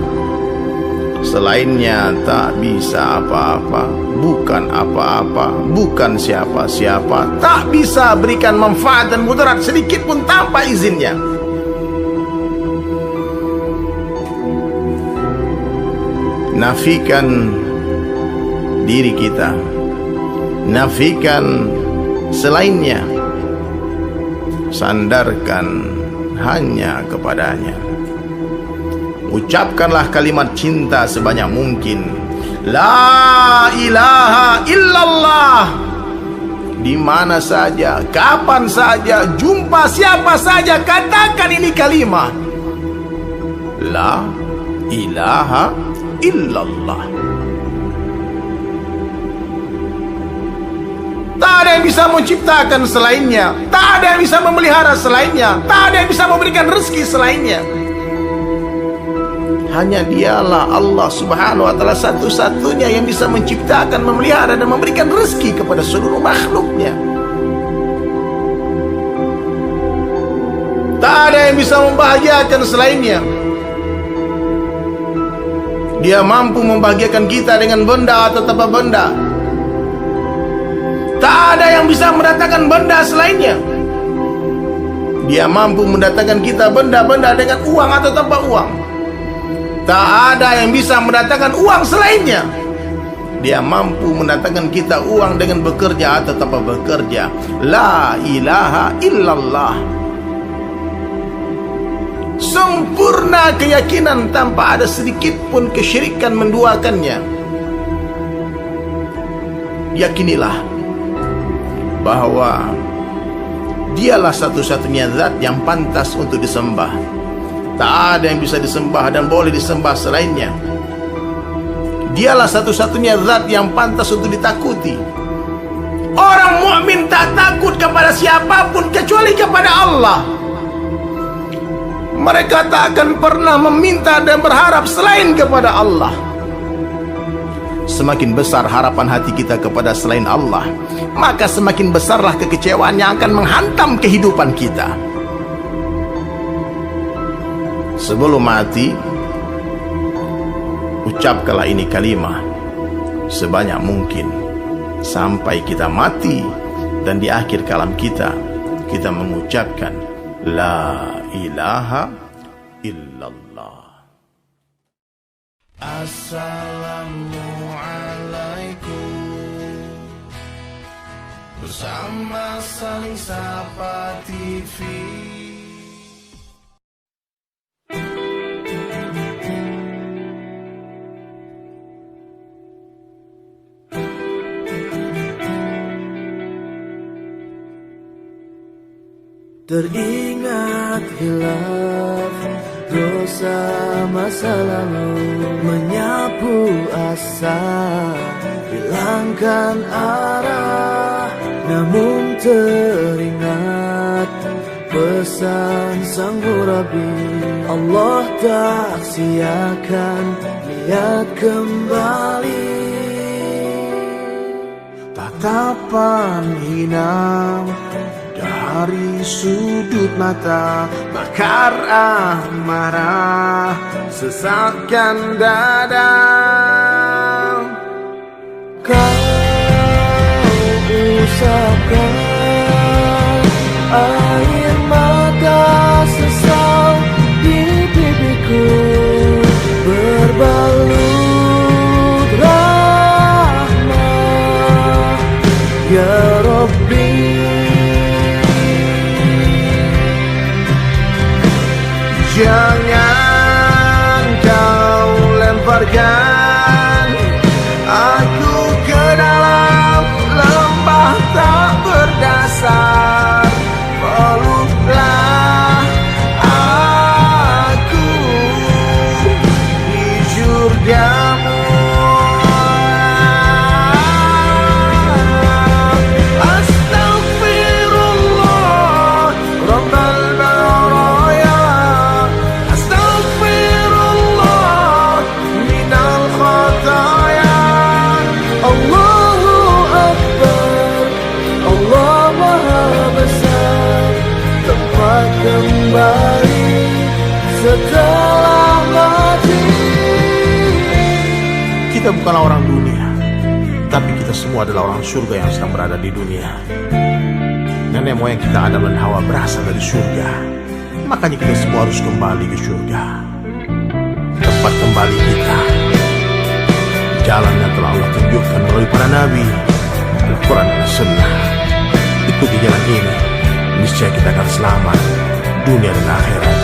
Selainnya tak bisa apa-apa, bukan apa-apa, bukan siapa-siapa, tak bisa berikan manfaat dan mudarat sedikit pun tanpa izinnya. Nafikan diri kita, nafikan selainnya, sandarkan hanya kepadanya. Ucapkanlah kalimat cinta sebanyak mungkin. La ilaha illallah. Di mana saja, kapan saja, jumpa siapa saja, katakan ini kalimat La ilaha illallah. Tak ada yang bisa menciptakan selainnya, tak ada yang bisa memelihara selainnya, tak ada yang bisa memberikan rezeki selainnya. Hanya Dialah Allah Subhanahu wa Ta'ala satu-satunya yang bisa menciptakan, memelihara dan memberikan rezeki kepada seluruh makhluknya. Tak ada yang bisa membahagiakan selainnya. Dia mampu membahagiakan kita dengan benda atau tanpa benda. Tak ada yang bisa mendatangkan benda selainnya. Dia mampu mendatangkan kita benda-benda dengan uang atau tanpa uang. Tak ada yang bisa mendatangkan uang selainnya. Dia mampu mendatangkan kita uang dengan bekerja atau tanpa bekerja. La ilaha illallah. Sempurna keyakinan tanpa ada sedikit pun kesyirikan menduakannya. Yakinilah bahwa Dialah satu-satunya zat yang pantas untuk disembah. Tak ada yang bisa disembah dan boleh disembah selainnya. Dialah satu-satunya zat yang pantas untuk ditakuti. Orang mukmin tak takut kepada siapapun kecuali kepada Allah. Mereka tak akan pernah meminta dan berharap selain kepada Allah. Semakin besar harapan hati kita kepada selain Allah, maka semakin besarlah kekecewaan yang akan menghantam kehidupan kita. Sebelum mati, ucapkanlah ini kalimah sebanyak mungkin sampai kita mati, dan di akhir kalam kita mengucapkan La ilaha illallah. Assalamualaikum. Bersama Saling Sapa TV. Teringat hilaf dosa masa lalu, menyapu asa, hilangkan arah. Namun teringat pesan Sang Murabi, Allah tak siakan lihat kembali. Tatapan hina dari sudut mata, bakar amarah, sesatkan dada. Kau usapkan air mata sesal di pipiku, berbalut rahmat ya Rabbi. Jangan kau lemparkan aku ke dalam lembah tak berdasar. Peluklah aku di surgamu. Astaghfirullah Rabbal baraya. Astaghfirullah minal khataya. Allahu Akbar, Allah Maha Besar, tempat kembali setelah mati. Kita bukanlah orang dunia, tapi kita semua adalah orang surga yang sedang berada di dunia. Nenek moyang kita Adam dan Hawa berasal dari surga, makanya kita semua harus kembali ke surga. Tempat kembali kita, jalan yang telah Allah tunjukkan melalui para nabi, Al-Quran dan Sunnah. Ikuti jalan ini, niscaya kita akan selamat dunia dan akhirat.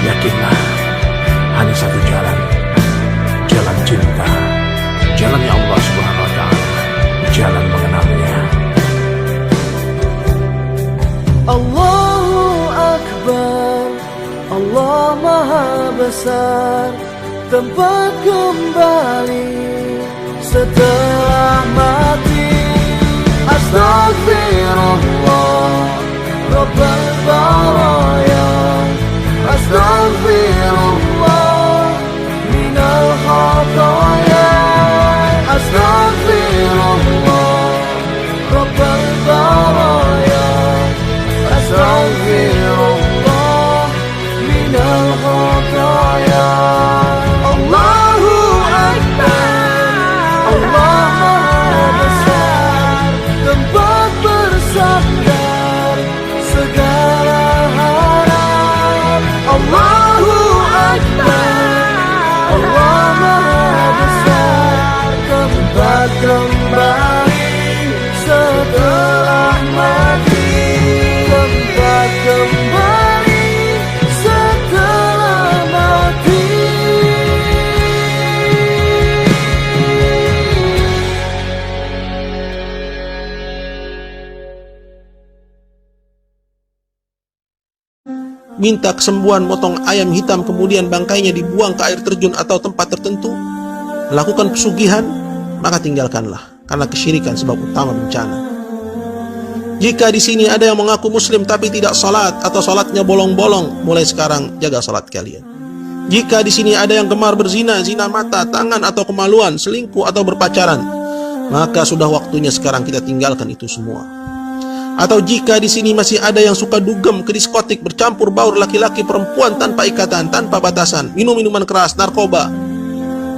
Yakinlah, hanya satu jalan, jalan cinta, jalannya Allah Subhanahu wa Ta'ala, jalan mengenalnya. Allahu Akbar, Allah Maha Besar, tempat kembali setelah mati. Astaghfirullah Rabbal baraya. Astaghfirullah minal khataya. Astaghfirullah Rabbal baraya. Astaghfirullah minal khataya. Allahu Akbar, Allah Maha Besar, tempat bersabda minta kesembuhan, motong ayam hitam kemudian bangkainya dibuang ke air terjun atau tempat tertentu, melakukan pesugihan, maka tinggalkanlah, karena kesyirikan sebab utama bencana. Jika di sini ada yang mengaku muslim tapi tidak salat atau salatnya bolong-bolong, mulai sekarang jaga salat kalian. Jika di sini ada yang gemar berzina, zina mata, tangan atau kemaluan, selingkuh atau berpacaran, maka sudah waktunya sekarang kita tinggalkan itu semua. Atau jika di sini masih ada yang suka dugem ke diskotik, bercampur baur laki-laki perempuan tanpa ikatan, tanpa batasan, minum minuman keras, narkoba,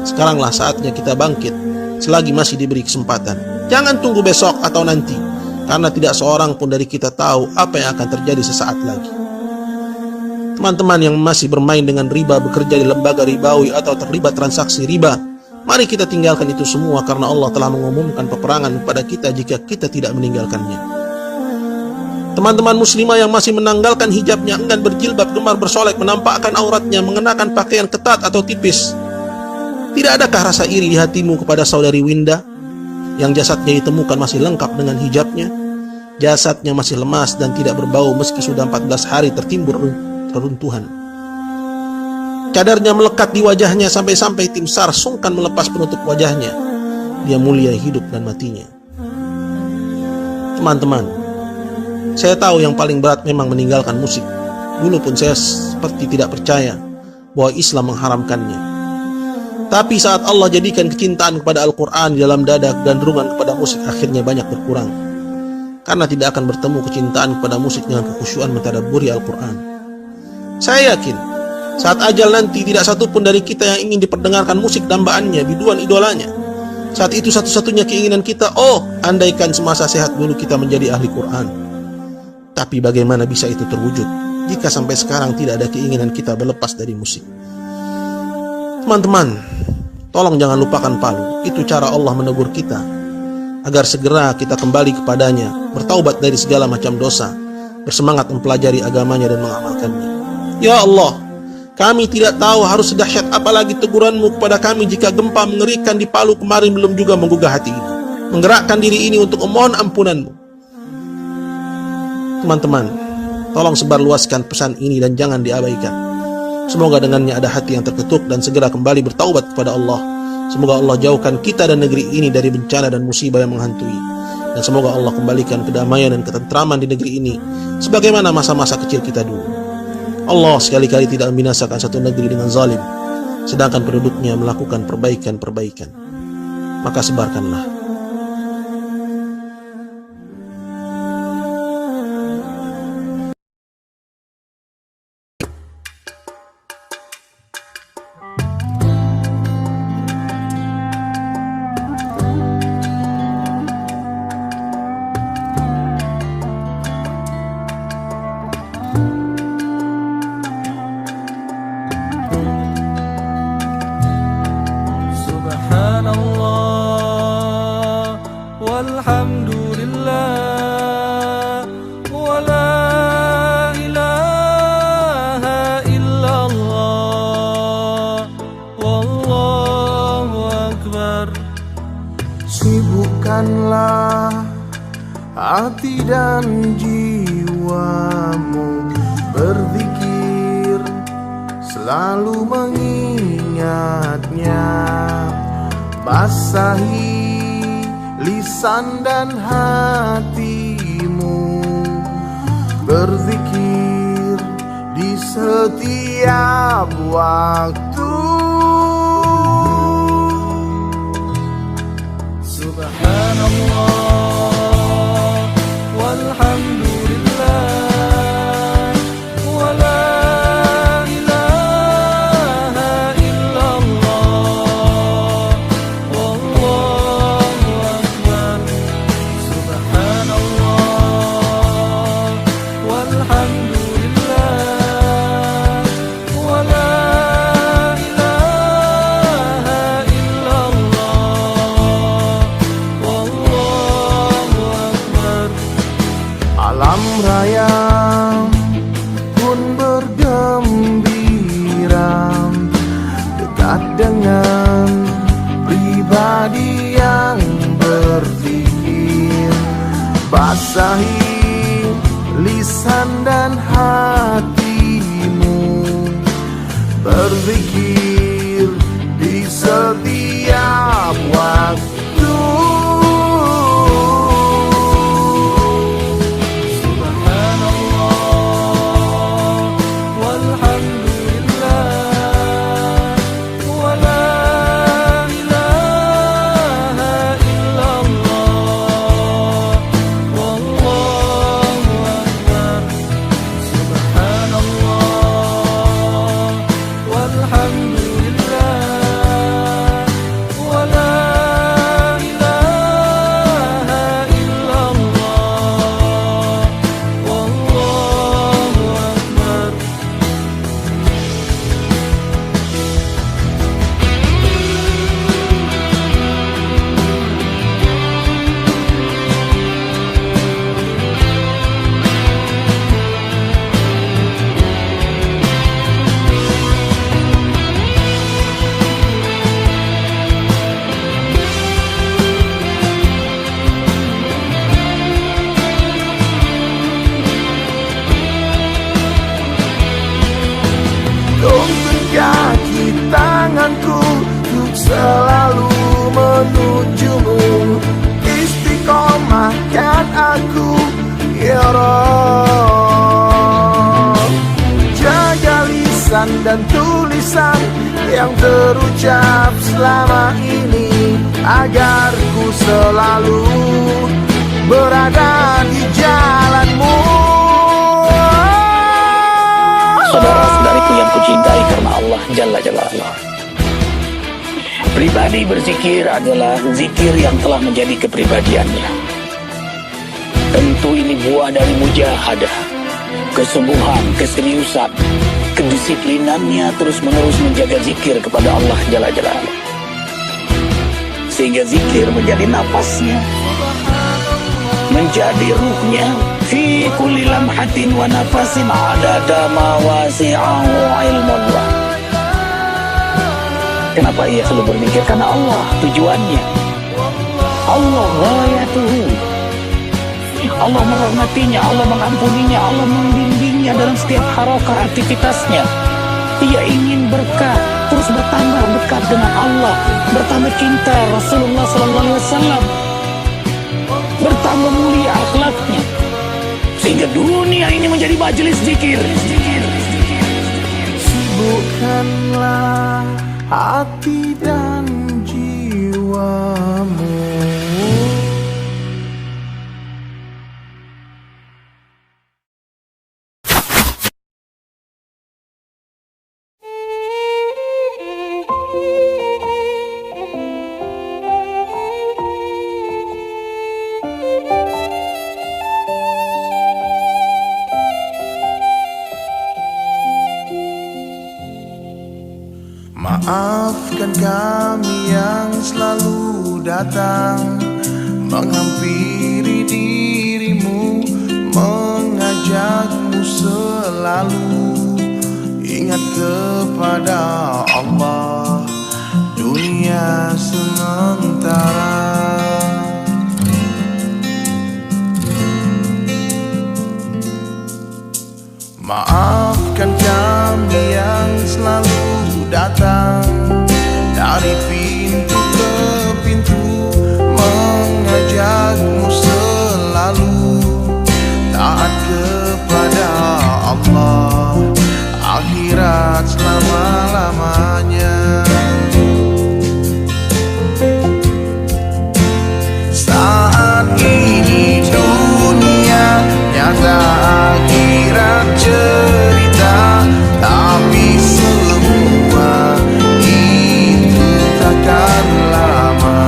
sekaranglah saatnya kita bangkit selagi masih diberi kesempatan. Jangan tunggu besok atau nanti, karena tidak seorang pun dari kita tahu apa yang akan terjadi sesaat lagi. Teman-teman yang masih bermain dengan riba, bekerja di lembaga ribawi atau terlibat transaksi riba, mari kita tinggalkan itu semua, karena Allah telah mengumumkan peperangan kepada kita jika kita tidak meninggalkannya. Teman-teman muslimah yang masih menanggalkan hijabnya, enggan berjilbab, gemar bersolek, menampakkan auratnya, mengenakan pakaian ketat atau tipis, tidak adakah rasa iri di hatimu kepada saudari Winda yang jasadnya ditemukan masih lengkap dengan hijabnya, jasadnya masih lemas dan tidak berbau meski sudah 14 hari tertimbun reruntuhan. Cadarnya melekat di wajahnya sampai-sampai tim SAR sungkan melepas penutup wajahnya. Dia mulia hidup dan matinya. Teman-teman, saya tahu yang paling berat memang meninggalkan musik. Dulu pun saya seperti tidak percaya bahwa Islam mengharamkannya. Tapi saat Allah jadikan kecintaan kepada Al-Quran di dalam dada, gandrungan kepada musik akhirnya banyak berkurang. Karena tidak akan bertemu kecintaan kepada musik dengan kekhusyuan mentadabburi Al-Quran. Saya yakin saat ajal nanti tidak satu pun dari kita yang ingin diperdengarkan musik dambaannya, biduan idolanya. Saat itu satu-satunya keinginan kita, andaikan semasa sehat dulu kita menjadi ahli Quran. Tapi bagaimana bisa itu terwujud jika sampai sekarang tidak ada keinginan kita berlepas dari musik? Teman-teman, tolong jangan lupakan palu. Itu cara Allah menegur kita agar segera kita kembali kepadanya, bertaubat dari segala macam dosa, bersemangat mempelajari agamanya dan mengamalkannya. Ya Allah, kami tidak tahu harus sedahsyat apalagi teguranmu kepada kami jika gempa mengerikan di Palu kemarin belum juga menggugah hati ini, menggerakkan diri ini untuk memohon ampunanmu. Teman-teman, tolong sebarluaskan pesan ini dan jangan diabaikan. Semoga dengannya ada hati yang terketuk dan segera kembali bertaubat kepada Allah. Semoga Allah jauhkan kita dan negeri ini dari bencana dan musibah yang menghantui. Dan semoga Allah kembalikan kedamaian dan ketentraman di negeri ini sebagaimana masa-masa kecil kita dulu. Allah sekali-kali tidak membinasakan satu negeri dengan zalim, sedangkan penduduknya melakukan perbaikan-perbaikan. Maka sebarkanlah. Subhanallah walhamdulillah wa la ilaha illallah wallahu akbar. Sibukkanlah hati dan jiwamu berzikir, selalu mengingatnya. Basahi lisan dan hatimu, berzikir di setiap waktu. Subhanallah walhamdulillah wa la ilaha illallah wallahu akbar. Subhanallah walhamdulillah wa la ilaha illallah wallahu akbar. Alam raya pun bergembira, dekat dengan pribadi yang berzikir. Basahi lisan dan hati berzikir di setiap waktu. Tuntun kaki tanganku untuk selalu menujumu. Istiqomahkan aku, ya Rabb. Jaga lisan dan tulisan yang terucap selama ini, agar ku selalu berada di jalanmu. Saudara-saudariku yang kucintai karena Allah Jalla Jalaluhu, pribadi berzikir adalah zikir yang telah menjadi kepribadiannya. Tentu ini buah dari mujahadah, kesungguhan, keseriusan, kedisiplinannya terus-menerus menjaga zikir kepada Allah Jalla Jalaluhu, sehingga zikir menjadi nafasnya, menjadi ruhnya. Fi kulli lamhatin wa nafasin adada ma wasi'ahu ilmullah. Kenapa ia selalu berpikir? Karena Allah tujuannya, Allah ghayatuhu, Allah merahmatinya, Allah mengampuninya, Allah membimbingnya dalam setiap harakah aktivitasnya. Ia ingin berkah, terus bertambah dekat dengan Allah, bertambah cinta Rasulullah SAW, bertambah mulia akhlaknya, sehingga dunia ini menjadi majelis zikir. Sibukkanlah hati dan jiwamu. Maafkan kami yang selalu datang menghampiri dirimu, mengajakmu selalu ingat kepada Allah, dunia sementara. Maafkan kami yang selalu datang dari pintu ke pintu, mengajakmu selalu taat kepada Allah, akhirat selama-lamanya. Saat ini dunia nyata, akhirat cerita, tapi semua itu takkan lama,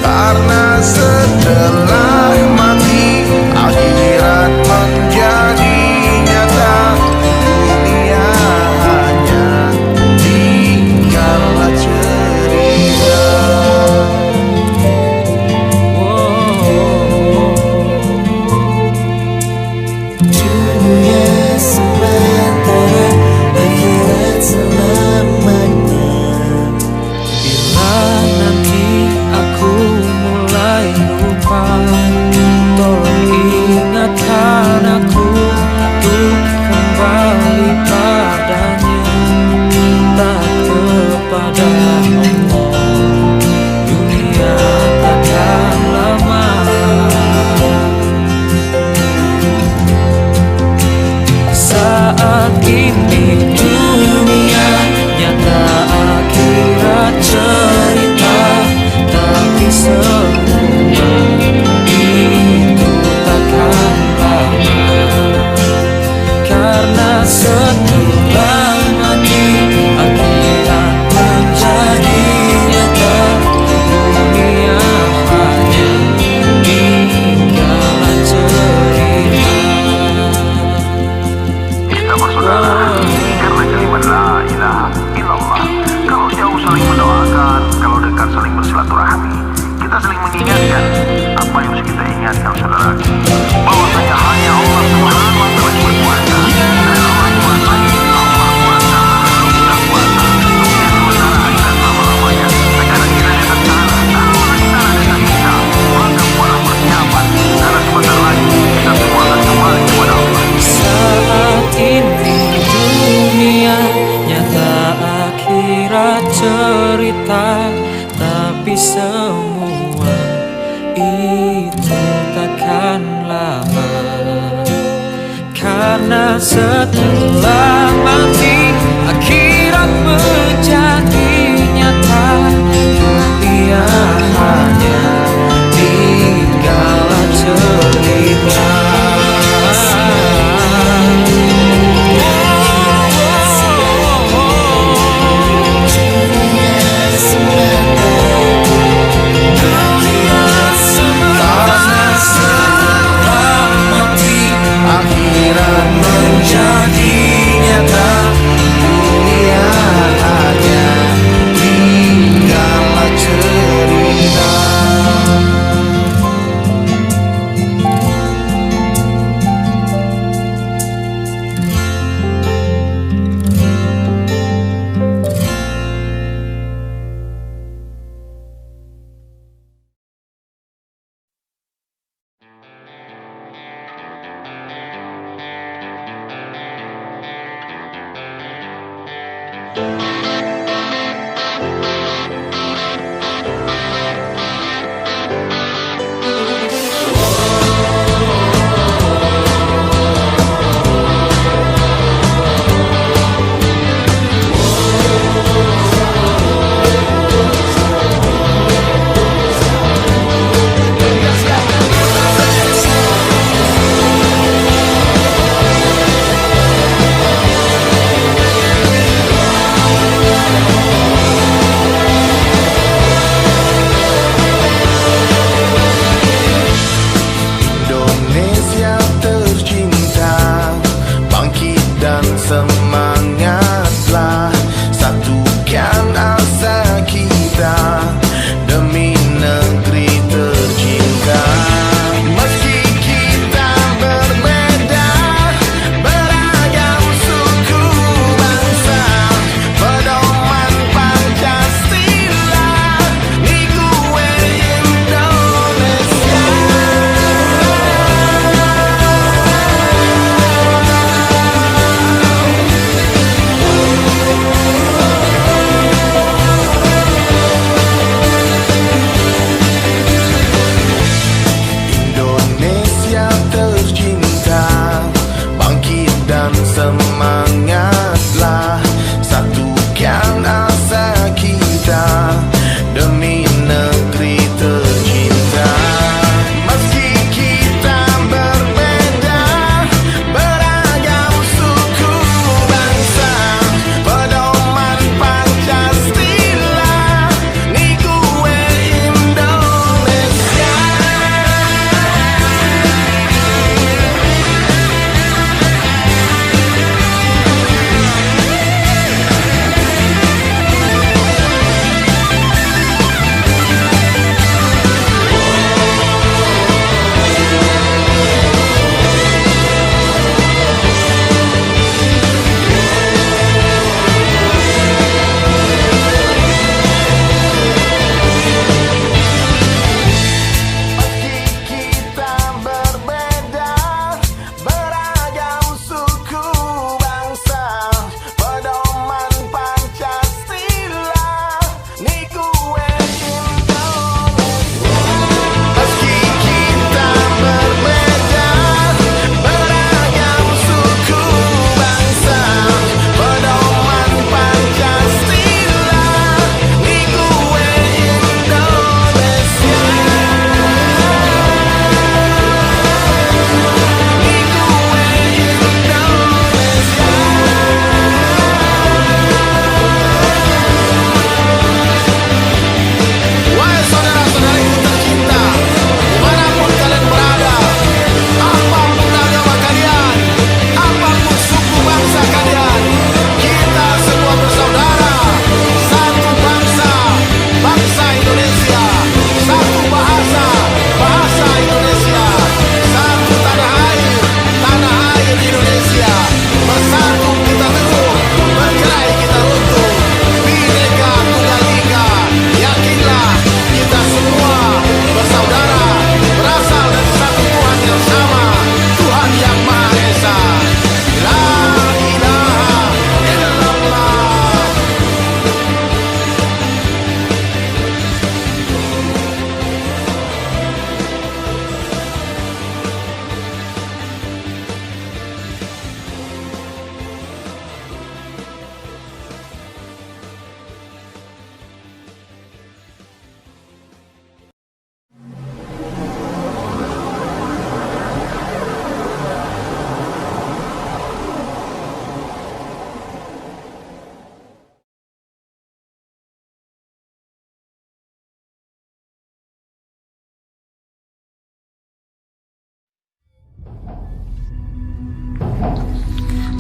karena setelah mati akhirat menjadi nyata. Dunia hanya tinggallah cerita. Dunia setelah mati akhirat menjadi nyata. Dunia hanya tinggal cerita. Akhirat menjadi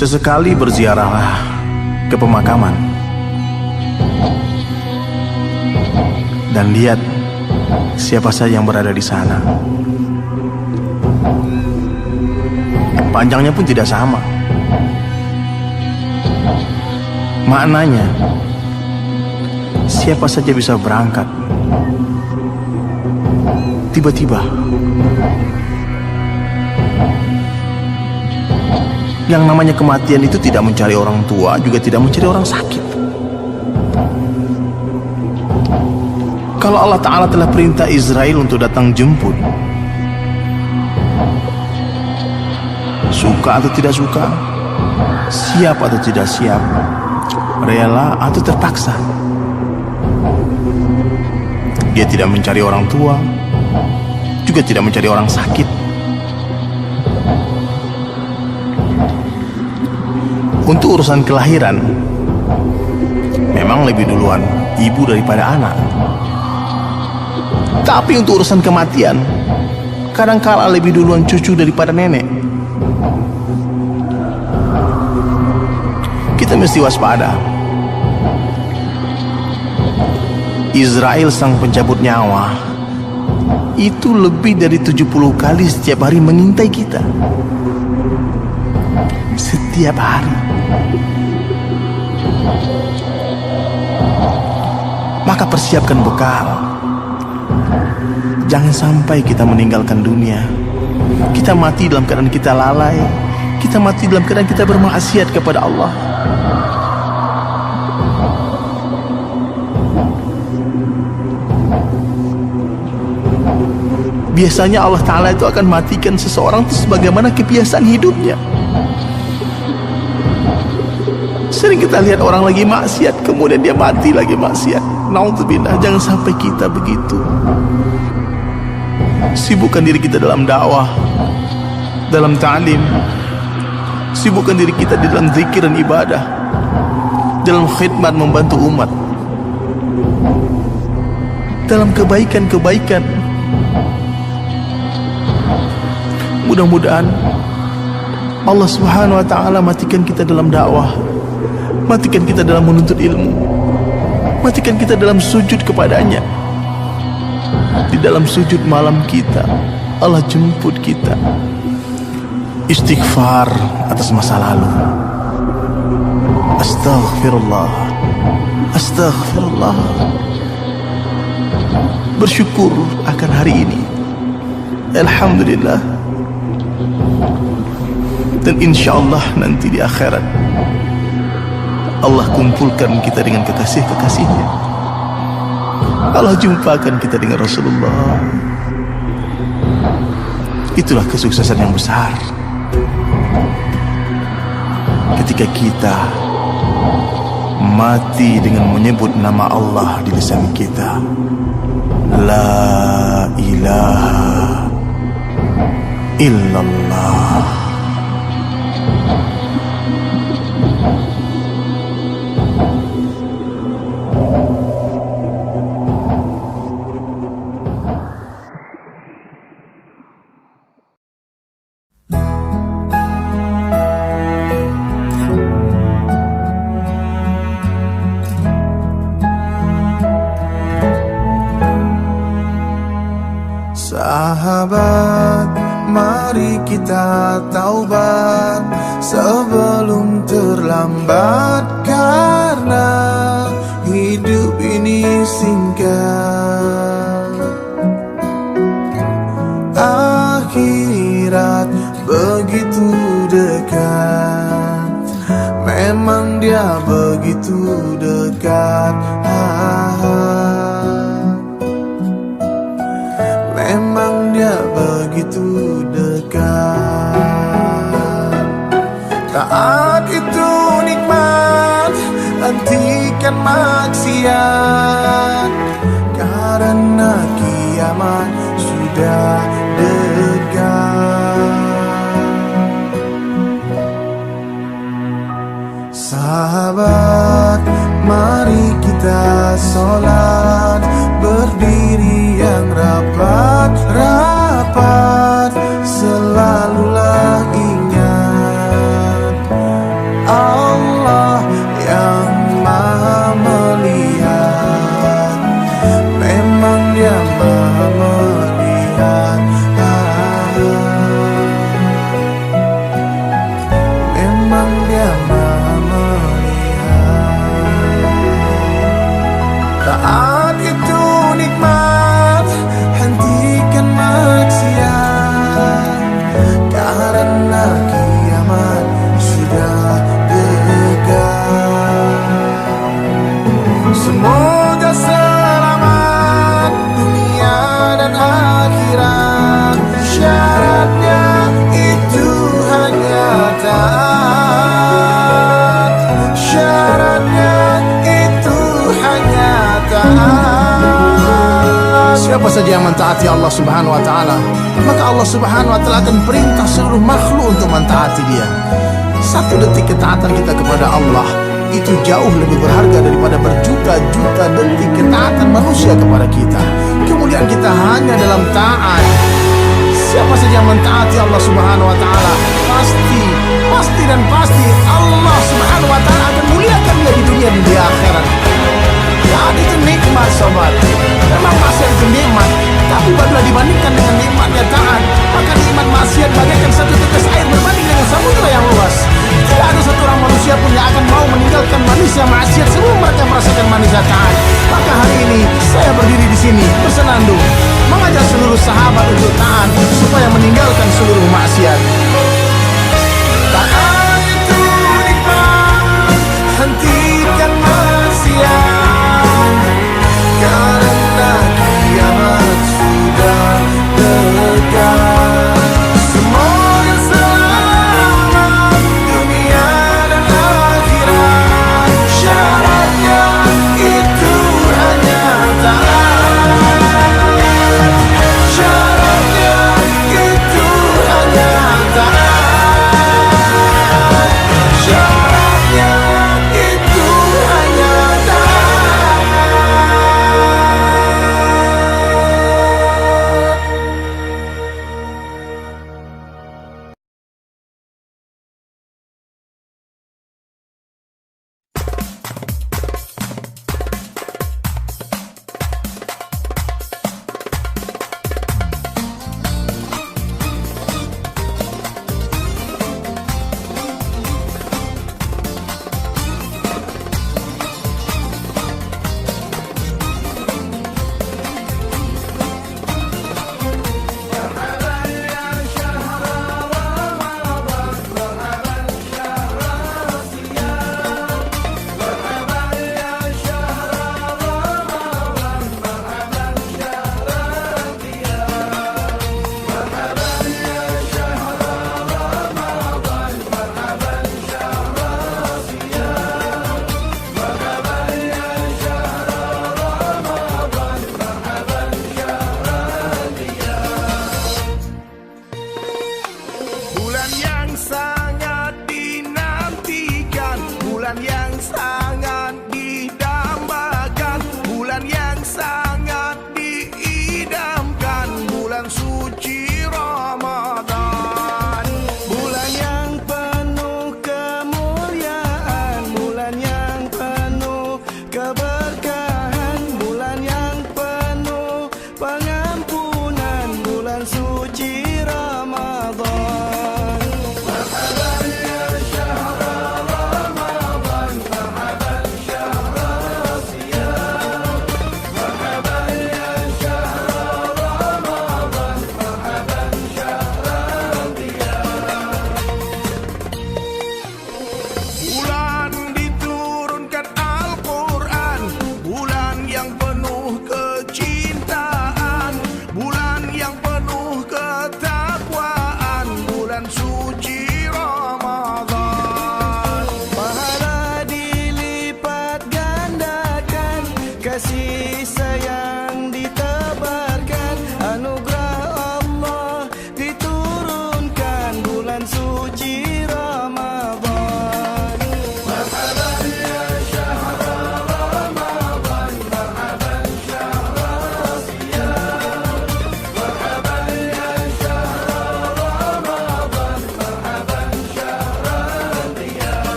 Sesekali berziarahlah ke pemakaman dan lihat siapa saja yang berada di sana. Panjangnya pun tidak sama. Maknanya, siapa saja bisa berangkat. Tiba-tiba, yang namanya kematian itu tidak mencari orang tua, juga tidak mencari orang sakit. Kalau Allah Ta'ala telah perintah Israel untuk datang jemput, suka atau tidak suka, siap atau tidak siap, rela atau terpaksa, dia tidak mencari orang tua, juga tidak mencari orang sakit. Untuk urusan kelahiran, memang lebih duluan ibu daripada anak. Tapi untuk urusan kematian, kadangkala lebih duluan cucu daripada nenek. Kita mesti waspada. Israel sang pencabut nyawa itu lebih dari 70 kali setiap hari mengintai kita. Setiap hari. Maka persiapkan bekal. Jangan sampai kita meninggalkan dunia, kita mati dalam keadaan kita lalai, kita mati dalam keadaan kita bermaksiat kepada Allah. Biasanya Allah Ta'ala itu akan matikan seseorang itu sebagaimana kebiasaan hidupnya. Sering kita lihat orang lagi maksiat, kemudian dia mati lagi maksiat. Naudzubillah, jangan sampai kita begitu. Sibukkan diri kita dalam dakwah, dalam ta'lim. Sibukkan diri kita di dalam zikir dan ibadah, dalam khidmat membantu umat, dalam kebaikan-kebaikan. Mudah-mudahan Allah Subhanahu wa Ta'ala matikan kita dalam dakwah, matikan kita dalam menuntut ilmu, matikan kita dalam sujud kepadanya. Di dalam sujud malam kita, Allah jemput kita. Istighfar atas masa lalu. Astaghfirullah, astaghfirullah. Bersyukur akan hari ini. Alhamdulillah. Dan insyaAllah nanti di akhirat Allah kumpulkan kita dengan kekasih-kekasihnya. Allah jumpakan kita dengan Rasulullah. Itulah kesuksesan yang besar, ketika kita mati dengan menyebut nama Allah di lisan kita. La ilaha illallah. Sahabat, mari kita taubat sebelum terlambat, karena hidup ini singkat. Akhirat begitu dekat, memang dia begitu dekat. Memang dia begitu dekat. Taat itu nikmat, hentikan maksiat, karena kiamat sudah dekat. Sahabat, mari kita sholat berdiri yang rapat-rapat. Selalulah ingat saja yang mentaati Allah Subhanahu wa taala, maka Allah Subhanahu wa taala akan perintah seluruh makhluk untuk mentaati Dia. Satu detik ketaatan kita kepada Allah itu jauh lebih berharga daripada berjuta-juta detik ketaatan manusia kepada kita. Kemudian kita hanya dalam taat. Siapa saja yang mentaati Allah Subhanahu wa taala, pasti dan pasti Allah Subhanahu wa taala akan muliakan dia di dunia dan di akhirat. Taat itu nikmat, sobat. Memang maksiat itu nikmat, tapi bila dibandingkan dengan nikmatnya taat, maka nikmat maksiat bagaikan satu tetes air berbanding dengan samudera yang luas. Tidak ada satu orang manusia pun yang akan mau meninggalkan manisnya maksiat sebelum mereka merasakan manisnya taat. Maka hari ini saya berdiri di sini bersenandung, mengajak seluruh sahabat untuk taat supaya meninggalkan seluruh maksiat. Taat itu nikmat, hentikan maksiat, karena kiamat sudah dekat. Semoga selamat dunia dan akhirat. Syaratnya itu hanya taat. Syaratnya itu hanya taat. Syaratnya itu hanya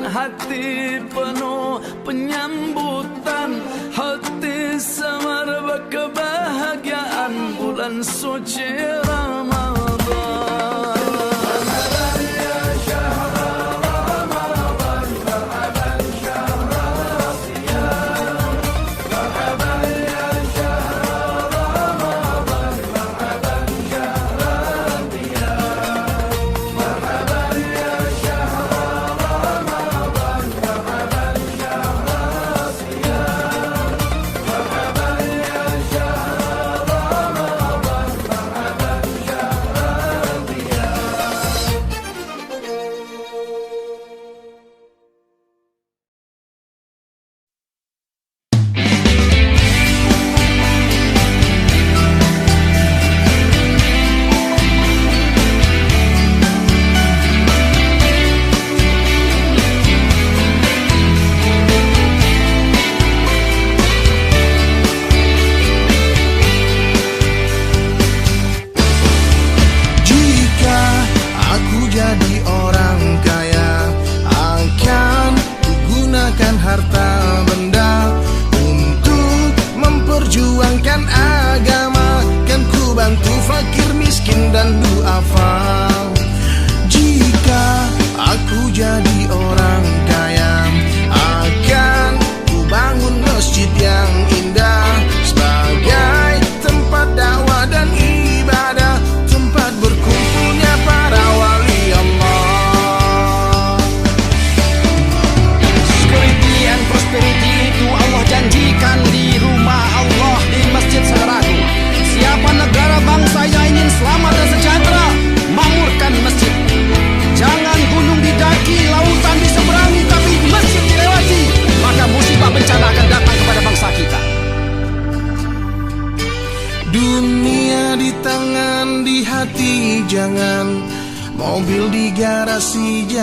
hati penuh penyambutan, hati samar berkebahagiaan bulan suci Ramadan.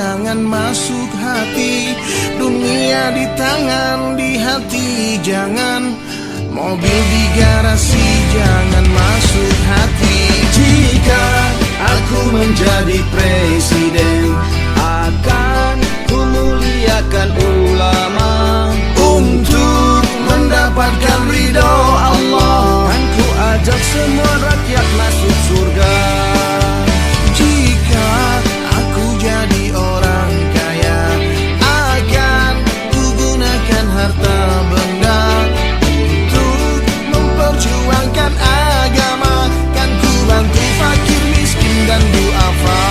jangan masuk hati. Dunia di tangan, di hati jangan. Mobil di garasi jangan masuk hati. Jika aku menjadi presiden, akan kumuliakan ulama untuk mendapatkan ridho Allah. Kan ku ajak semua rakyat masuk surga. Jika aku jadi orang kaya, akan ku gunakan harta benda untuk memperjuangkan agama. Kan ku bantu fakir miskin dan duafa.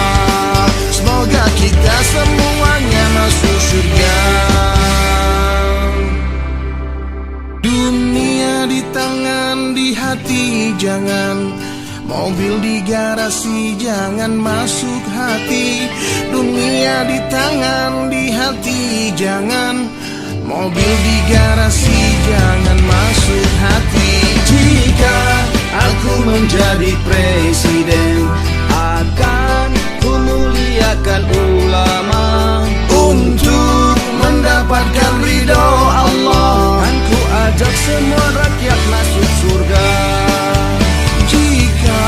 Semoga kita semuanya masuk surga. Dunia di tangan, di hati jangan. Mobil di garasi jangan masuk hati. Dunia di tangan, di hati jangan. Mobil di garasi jangan masuk hati. Jika aku menjadi presiden, akan kumuliakan ulama untuk mendapatkan ridho Allah. Kan ku ajak semua rakyat masuk surga. Jika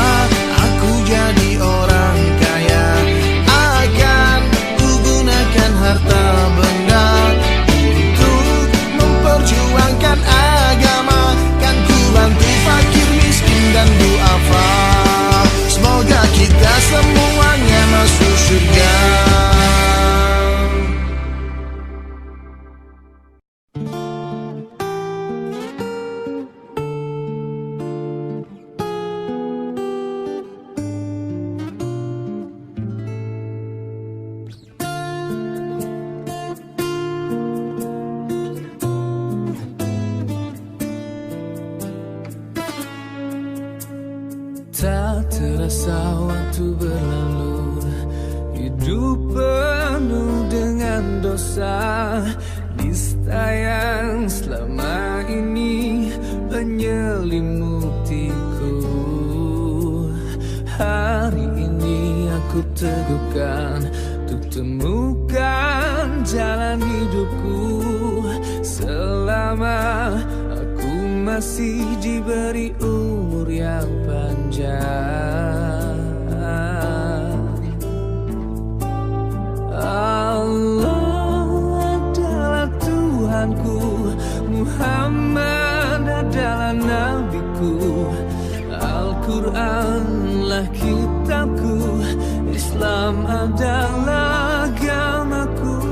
aku jadi orang kaya, akan ku gunakan harta benda untuk memperjuangkan agama. Kan ku bantu fakir miskin dan duafa. Semoga kita semuanya masuk surga. Tak terasa waktu berlalu, hidup penuh dengan dosa. Nista yang selama ini menyelimutiku. Hari ini aku teguhkan untuk temukan jalan hidupku. Selama aku masih diberi umur yang panjang, Allah adalah Tuhanku, Muhammad adalah nabiku, Al-Quranlah kitabku, Islam adalah agamaku.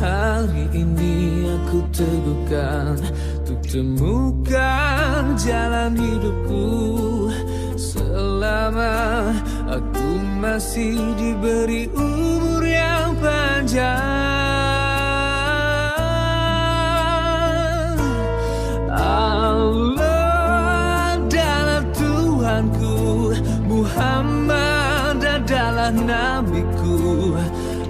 Hari ini aku teguhkan untuk temukan jalan hidupku. Selama aku masih diberi umur yang panjang, Allah adalah Tuhanku, Muhammad adalah nabiku,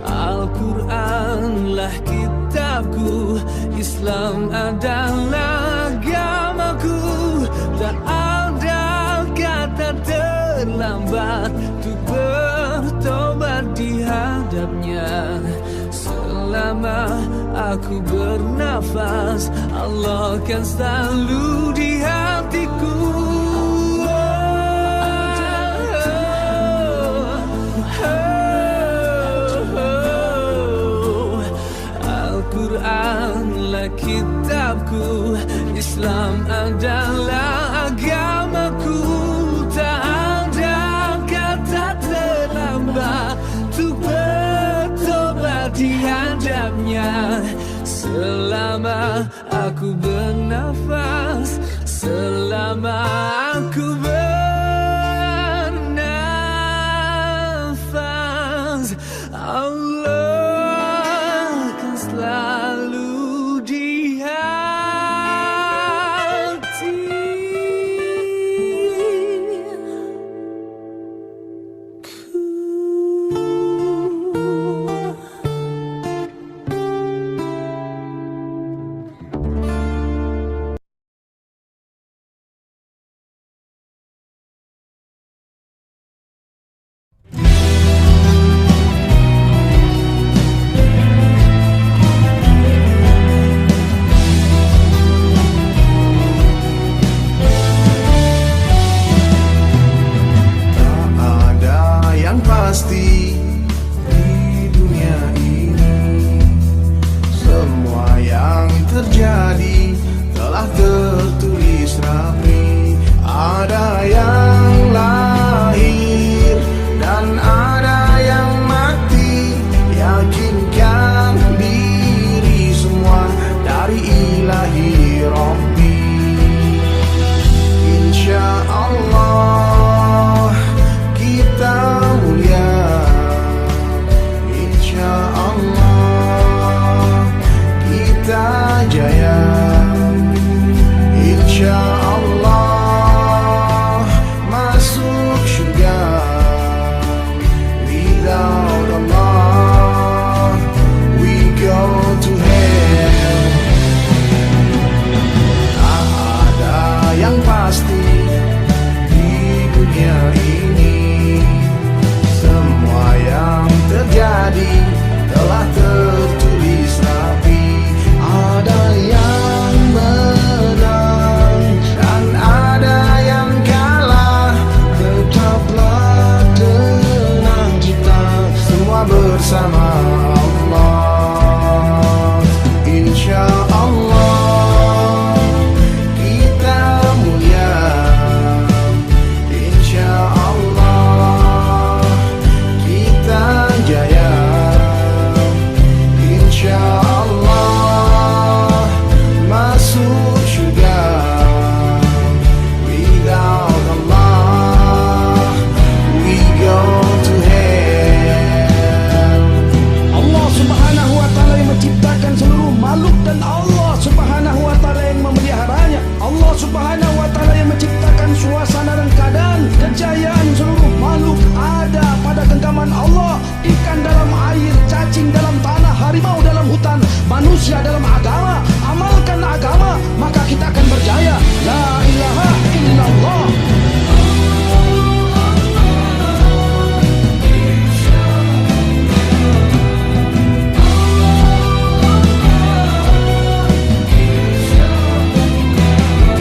Al-Quranlah kitabku, Islam adalah agamaku. Tak ada kata terlambat untuk bertobat di hadapnya. Selama aku bernafas, Allah kan selalu di hatiku. Al-Quranlah kitabku, Islam adalah agamaku. Tak ada kata terlambat untuk bertobat di hadapnya. Selama aku bernafas, selama aku bernafas, Allah kan selalu di pasti di dunia ini, semua yang terjadi telah tertulis rapi. Ada yang lahir dan ada yang mati. Yakinkan diri semua dari ilahi Rabbi. Insya Allah kita mulia, insya Allah kita jaya, insya Allah masuk surga. Without Allah we go to hell. Tak ada yang pasti di dunia ini, semua yang terjadi telah tertulis rapi. Ada yang menang dan ada yang kalah. Tetaplah tenang, kita semua bersama Allah. Insya Allah kita mulia, insya Allah kita jaya, insya Allah masuk surga. Without Allah we go to hell. Allah Subhanahu wa taala yang menciptakan seluruh makhluk dan Allah Subhanahu wa taala yang memeliharanya. Allah Subhanahu wa taala yang menciptakan suasana dan keadaan kejayaan seluruh makhluk ada pada genggaman Allah. Ikan dalam air, cacing dalam tanah, harimau dalam hutan, manusia dalam agama. Amalkan agama, maka kita akan berjaya. La ilaha illallah.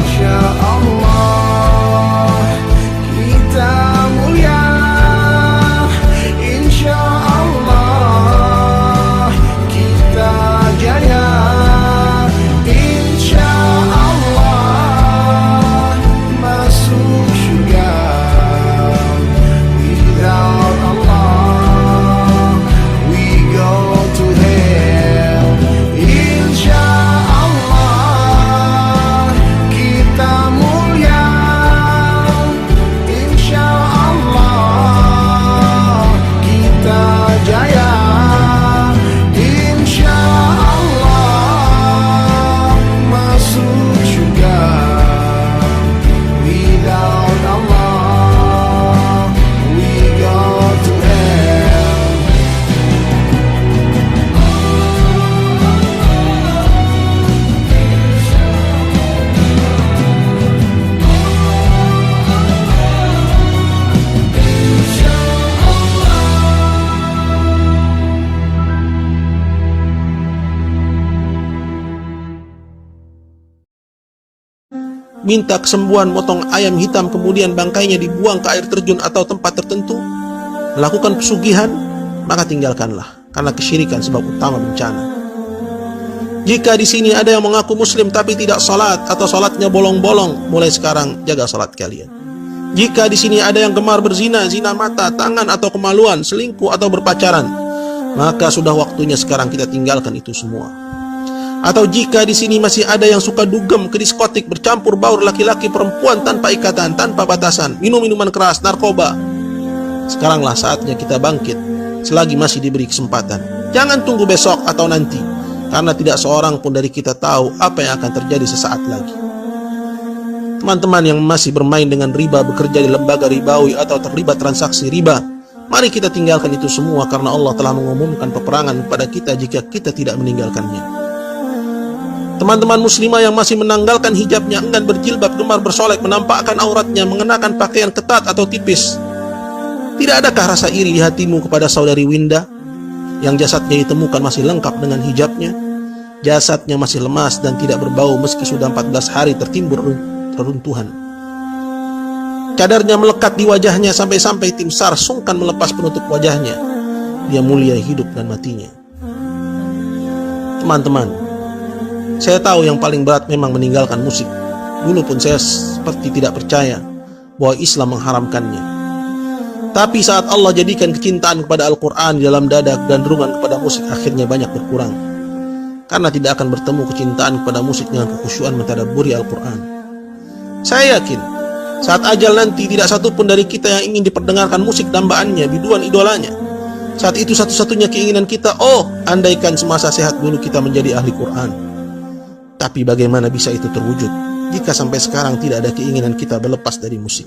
Insya Allah kita mulia, insya Allah kita jaya, insya Allah masuk surga. Without Allah we go to hell. Insya Allah kita mulia, insya Allah kita jaya, insya Allah masuk surga. Without Allah we go to hell. Minta kesembuhan motong ayam hitam kemudian bangkainya dibuang ke air terjun atau tempat tertentu, melakukan pesugihan, maka tinggalkanlah, karena kesyirikan sebab utama bencana. Jika di sini ada yang mengaku muslim tapi tidak salat atau salatnya bolong-bolong, mulai sekarang jaga salat kalian. Jika di sini ada yang gemar berzina, zina mata, tangan atau kemaluan, selingkuh atau berpacaran, maka sudah waktunya sekarang kita tinggalkan itu semua. Atau jika di sini masih ada yang suka dugem ke diskotik, bercampur baur laki-laki perempuan tanpa ikatan, tanpa batasan, minum minuman keras, narkoba, sekaranglah saatnya kita bangkit selagi masih diberi kesempatan. Jangan tunggu besok atau nanti, karena tidak seorang pun dari kita tahu apa yang akan terjadi sesaat lagi. Teman-teman yang masih bermain dengan riba, bekerja di lembaga ribawi atau terlibat transaksi riba, mari kita tinggalkan itu semua, karena Allah telah mengumumkan peperangan kepada kita jika kita tidak meninggalkannya. Teman-teman muslimah yang masih menanggalkan hijabnya, enggan berjilbab, gemar bersolek, menampakkan auratnya, mengenakan pakaian ketat atau tipis, tidak adakah rasa iri di hatimu kepada saudari Winda yang jasadnya ditemukan masih lengkap dengan hijabnya? Jasadnya masih lemas dan tidak berbau meski sudah 14 hari tertimbun reruntuhan. Cadarnya melekat di wajahnya sampai-sampai tim SAR sungkan melepas penutup wajahnya. Dia mulia hidup dan matinya. Teman-teman, saya tahu yang paling berat memang meninggalkan musik. Dulu pun saya seperti tidak percaya bahwa Islam mengharamkannya. Tapi saat Allah jadikan kecintaan kepada Al-Quran di dalam dada, kegandengan kepada musik akhirnya banyak berkurang. Karena tidak akan bertemu kecintaan kepada musik dengan kekhusyuan mentadabburi Al-Quran. Saya yakin saat ajal nanti tidak satupun dari kita yang ingin diperdengarkan musik dambaannya, biduan idolanya. Saat itu satu-satunya keinginan kita, andaikan semasa sehat dulu kita menjadi ahli Quran. Tapi bagaimana bisa itu terwujud jika sampai sekarang tidak ada keinginan kita berlepas dari musik?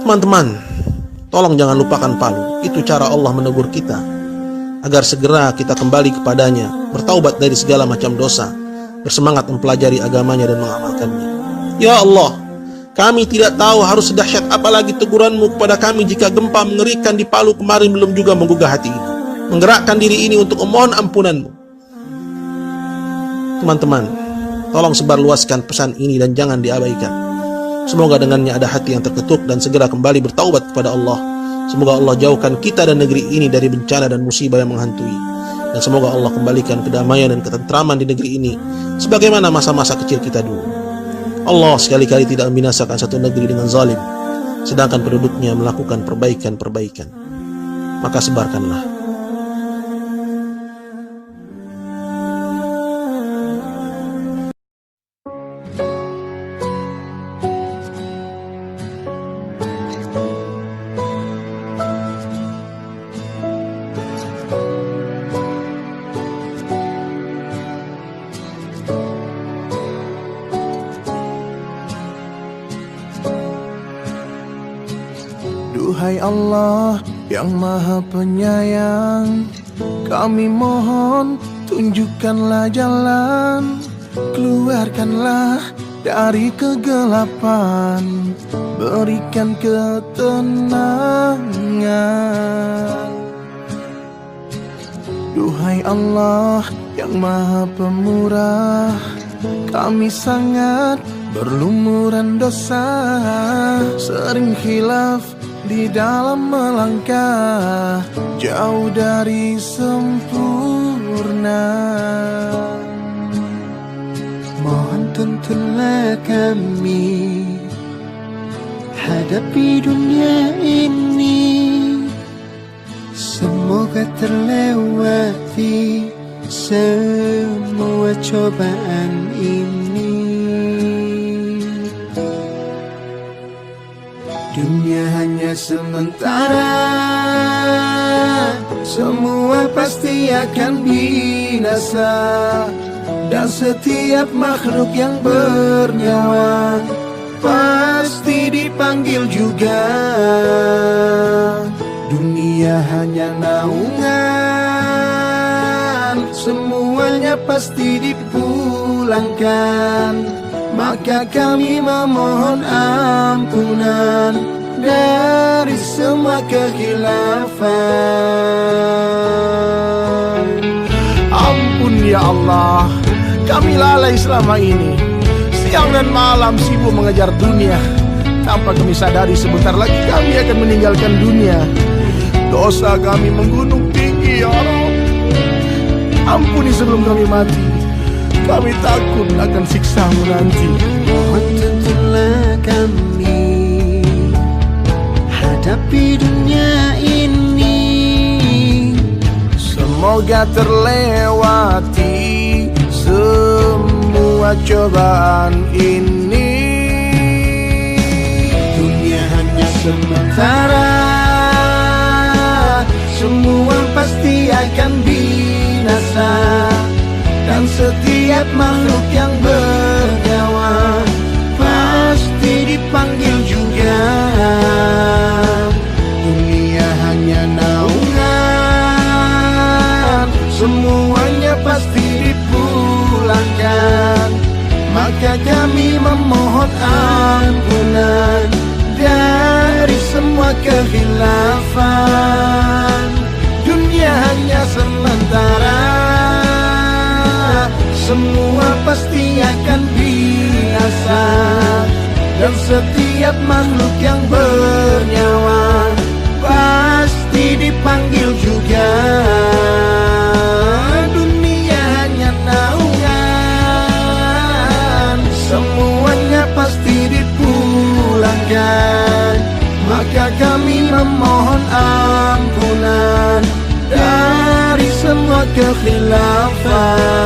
Teman-teman, tolong jangan lupakan palu. Itu cara Allah menegur kita agar segera kita kembali kepadanya, bertaubat dari segala macam dosa, bersemangat mempelajari agamanya dan mengamalkannya. Ya Allah, kami tidak tahu harus sedahsyat apalagi teguranmu kepada kami jika gempa mengerikan di Palu kemarin belum juga menggugah hati ini, menggerakkan diri ini untuk memohon ampunanmu. Teman-teman, tolong sebarluaskan pesan ini dan jangan diabaikan. Semoga dengannya ada hati yang terketuk dan segera kembali bertaubat kepada Allah. Semoga Allah jauhkan kita dan negeri ini dari bencana dan musibah yang menghantui. Dan semoga Allah kembalikan kedamaian dan ketentraman di negeri ini sebagaimana masa-masa kecil kita dulu. Allah sekali-kali tidak membinasakan satu negeri dengan zalim, sedangkan penduduknya melakukan perbaikan-perbaikan. Maka sebarkanlah. Duhai Allah yang maha penyayang, kami mohon tunjukkanlah jalan, keluarkanlah dari kegelapan, berikan ketenangan. Duhai Allah yang maha pemurah, kami sangat berlumuran dosa, sering khilaf di dalam melangkah, jauh dari sempurna. Mohon tuntunlah kami hadapi dunia ini, semoga terlewati semua cobaan ini. Dunia hanya sementara, semua pasti akan binasa, dan setiap makhluk yang bernyawa pasti dipanggil juga. Dunia hanya naungan, semuanya pasti dipulangkan. Maka kami memohon ampunan dari semua kekhilafan. Ampun ya Allah, kami lalai selama ini. Siang dan malam sibuk mengejar dunia, tanpa kami sadari sebentar lagi kami akan meninggalkan dunia. Dosa kami menggunung tinggi ya Allah. Ampuni sebelum kami mati, kami takut akan siksa-Mu nanti. Mohon tuntunlah kami hadapi dunia ini, Semoga terlewati semua cobaan ini. dunia hanya sementara, semua pasti akan binasa, dan setiap makhluk yang bernyawa pasti dipanggil juga. Dunia hanya naungan, semuanya pasti dipulangkan. Maka kami memohon ampunan dari semua kekhilafan. Dunia hanya sementara, semua pasti akan binasa, dan setiap makhluk yang bernyawa pasti dipanggil juga. Dunia hanya naungan, semuanya pasti dipulangkan. Maka kami memohon ampunan dari semua kekhilafan.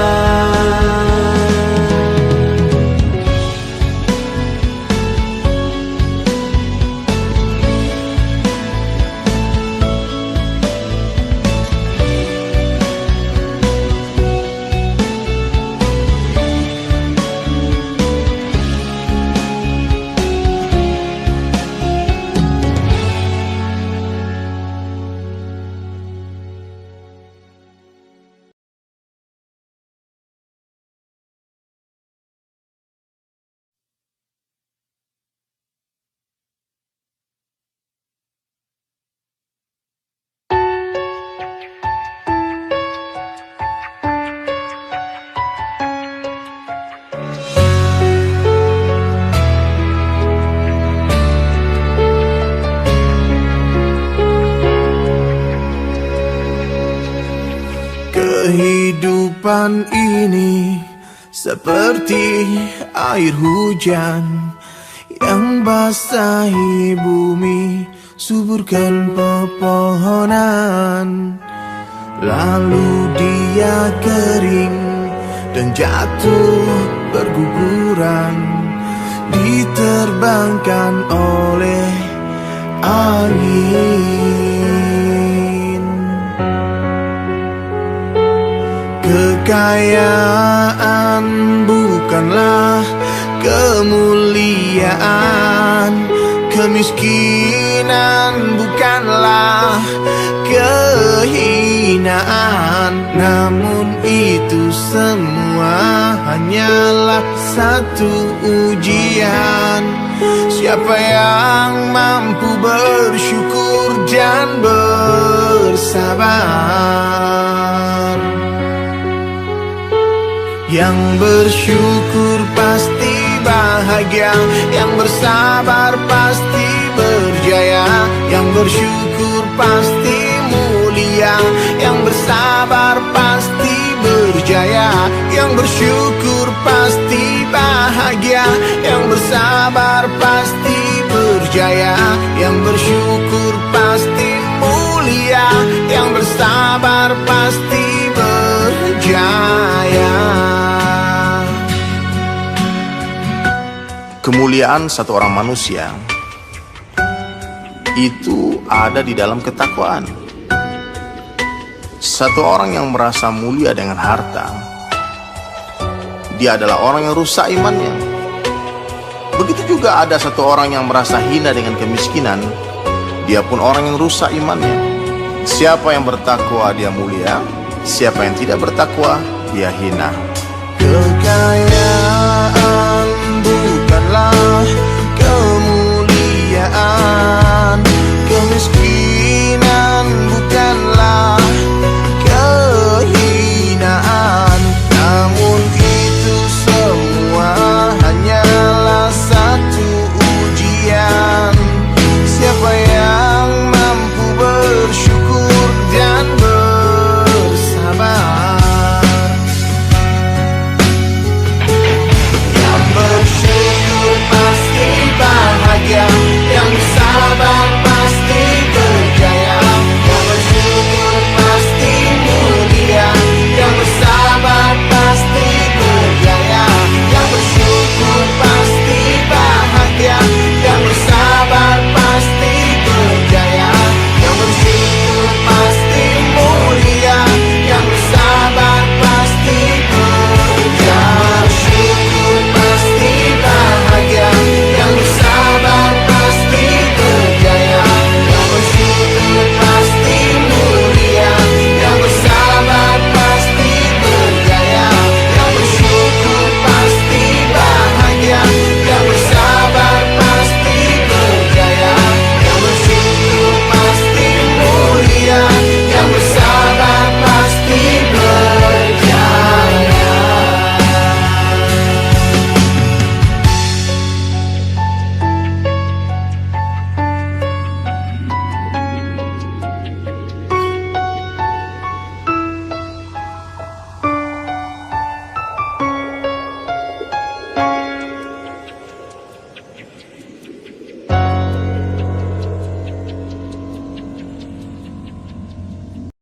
Kehidupan ini seperti air hujan yang basahi bumi, suburkan pepohonan. Lalu dia kering dan jatuh berguguran, diterbangkan oleh angin. Kekayaan bukanlah kemuliaan, kemiskinan bukanlah kehinaan. Namun itu semua hanyalah satu ujian. Siapa yang mampu bersyukur dan bersabar? Yang bersyukur pasti bahagia, yang bersabar pasti berjaya. Yang bersyukur pasti mulia, yang bersabar pasti berjaya. Yang bersyukur pasti bahagia, yang bersabar pasti berjaya. Yang bersyukur pasti mulia, yang bersabar pasti berjaya. Kemuliaan satu orang manusia itu ada di dalam ketakwaan. Satu orang yang merasa mulia dengan harta, dia adalah orang yang rusak imannya. Begitu juga ada satu orang yang merasa hina dengan kemiskinan, dia pun orang yang rusak imannya. Siapa yang bertakwa dia mulia, siapa yang tidak bertakwa dia hina. Kekayaan bukanlah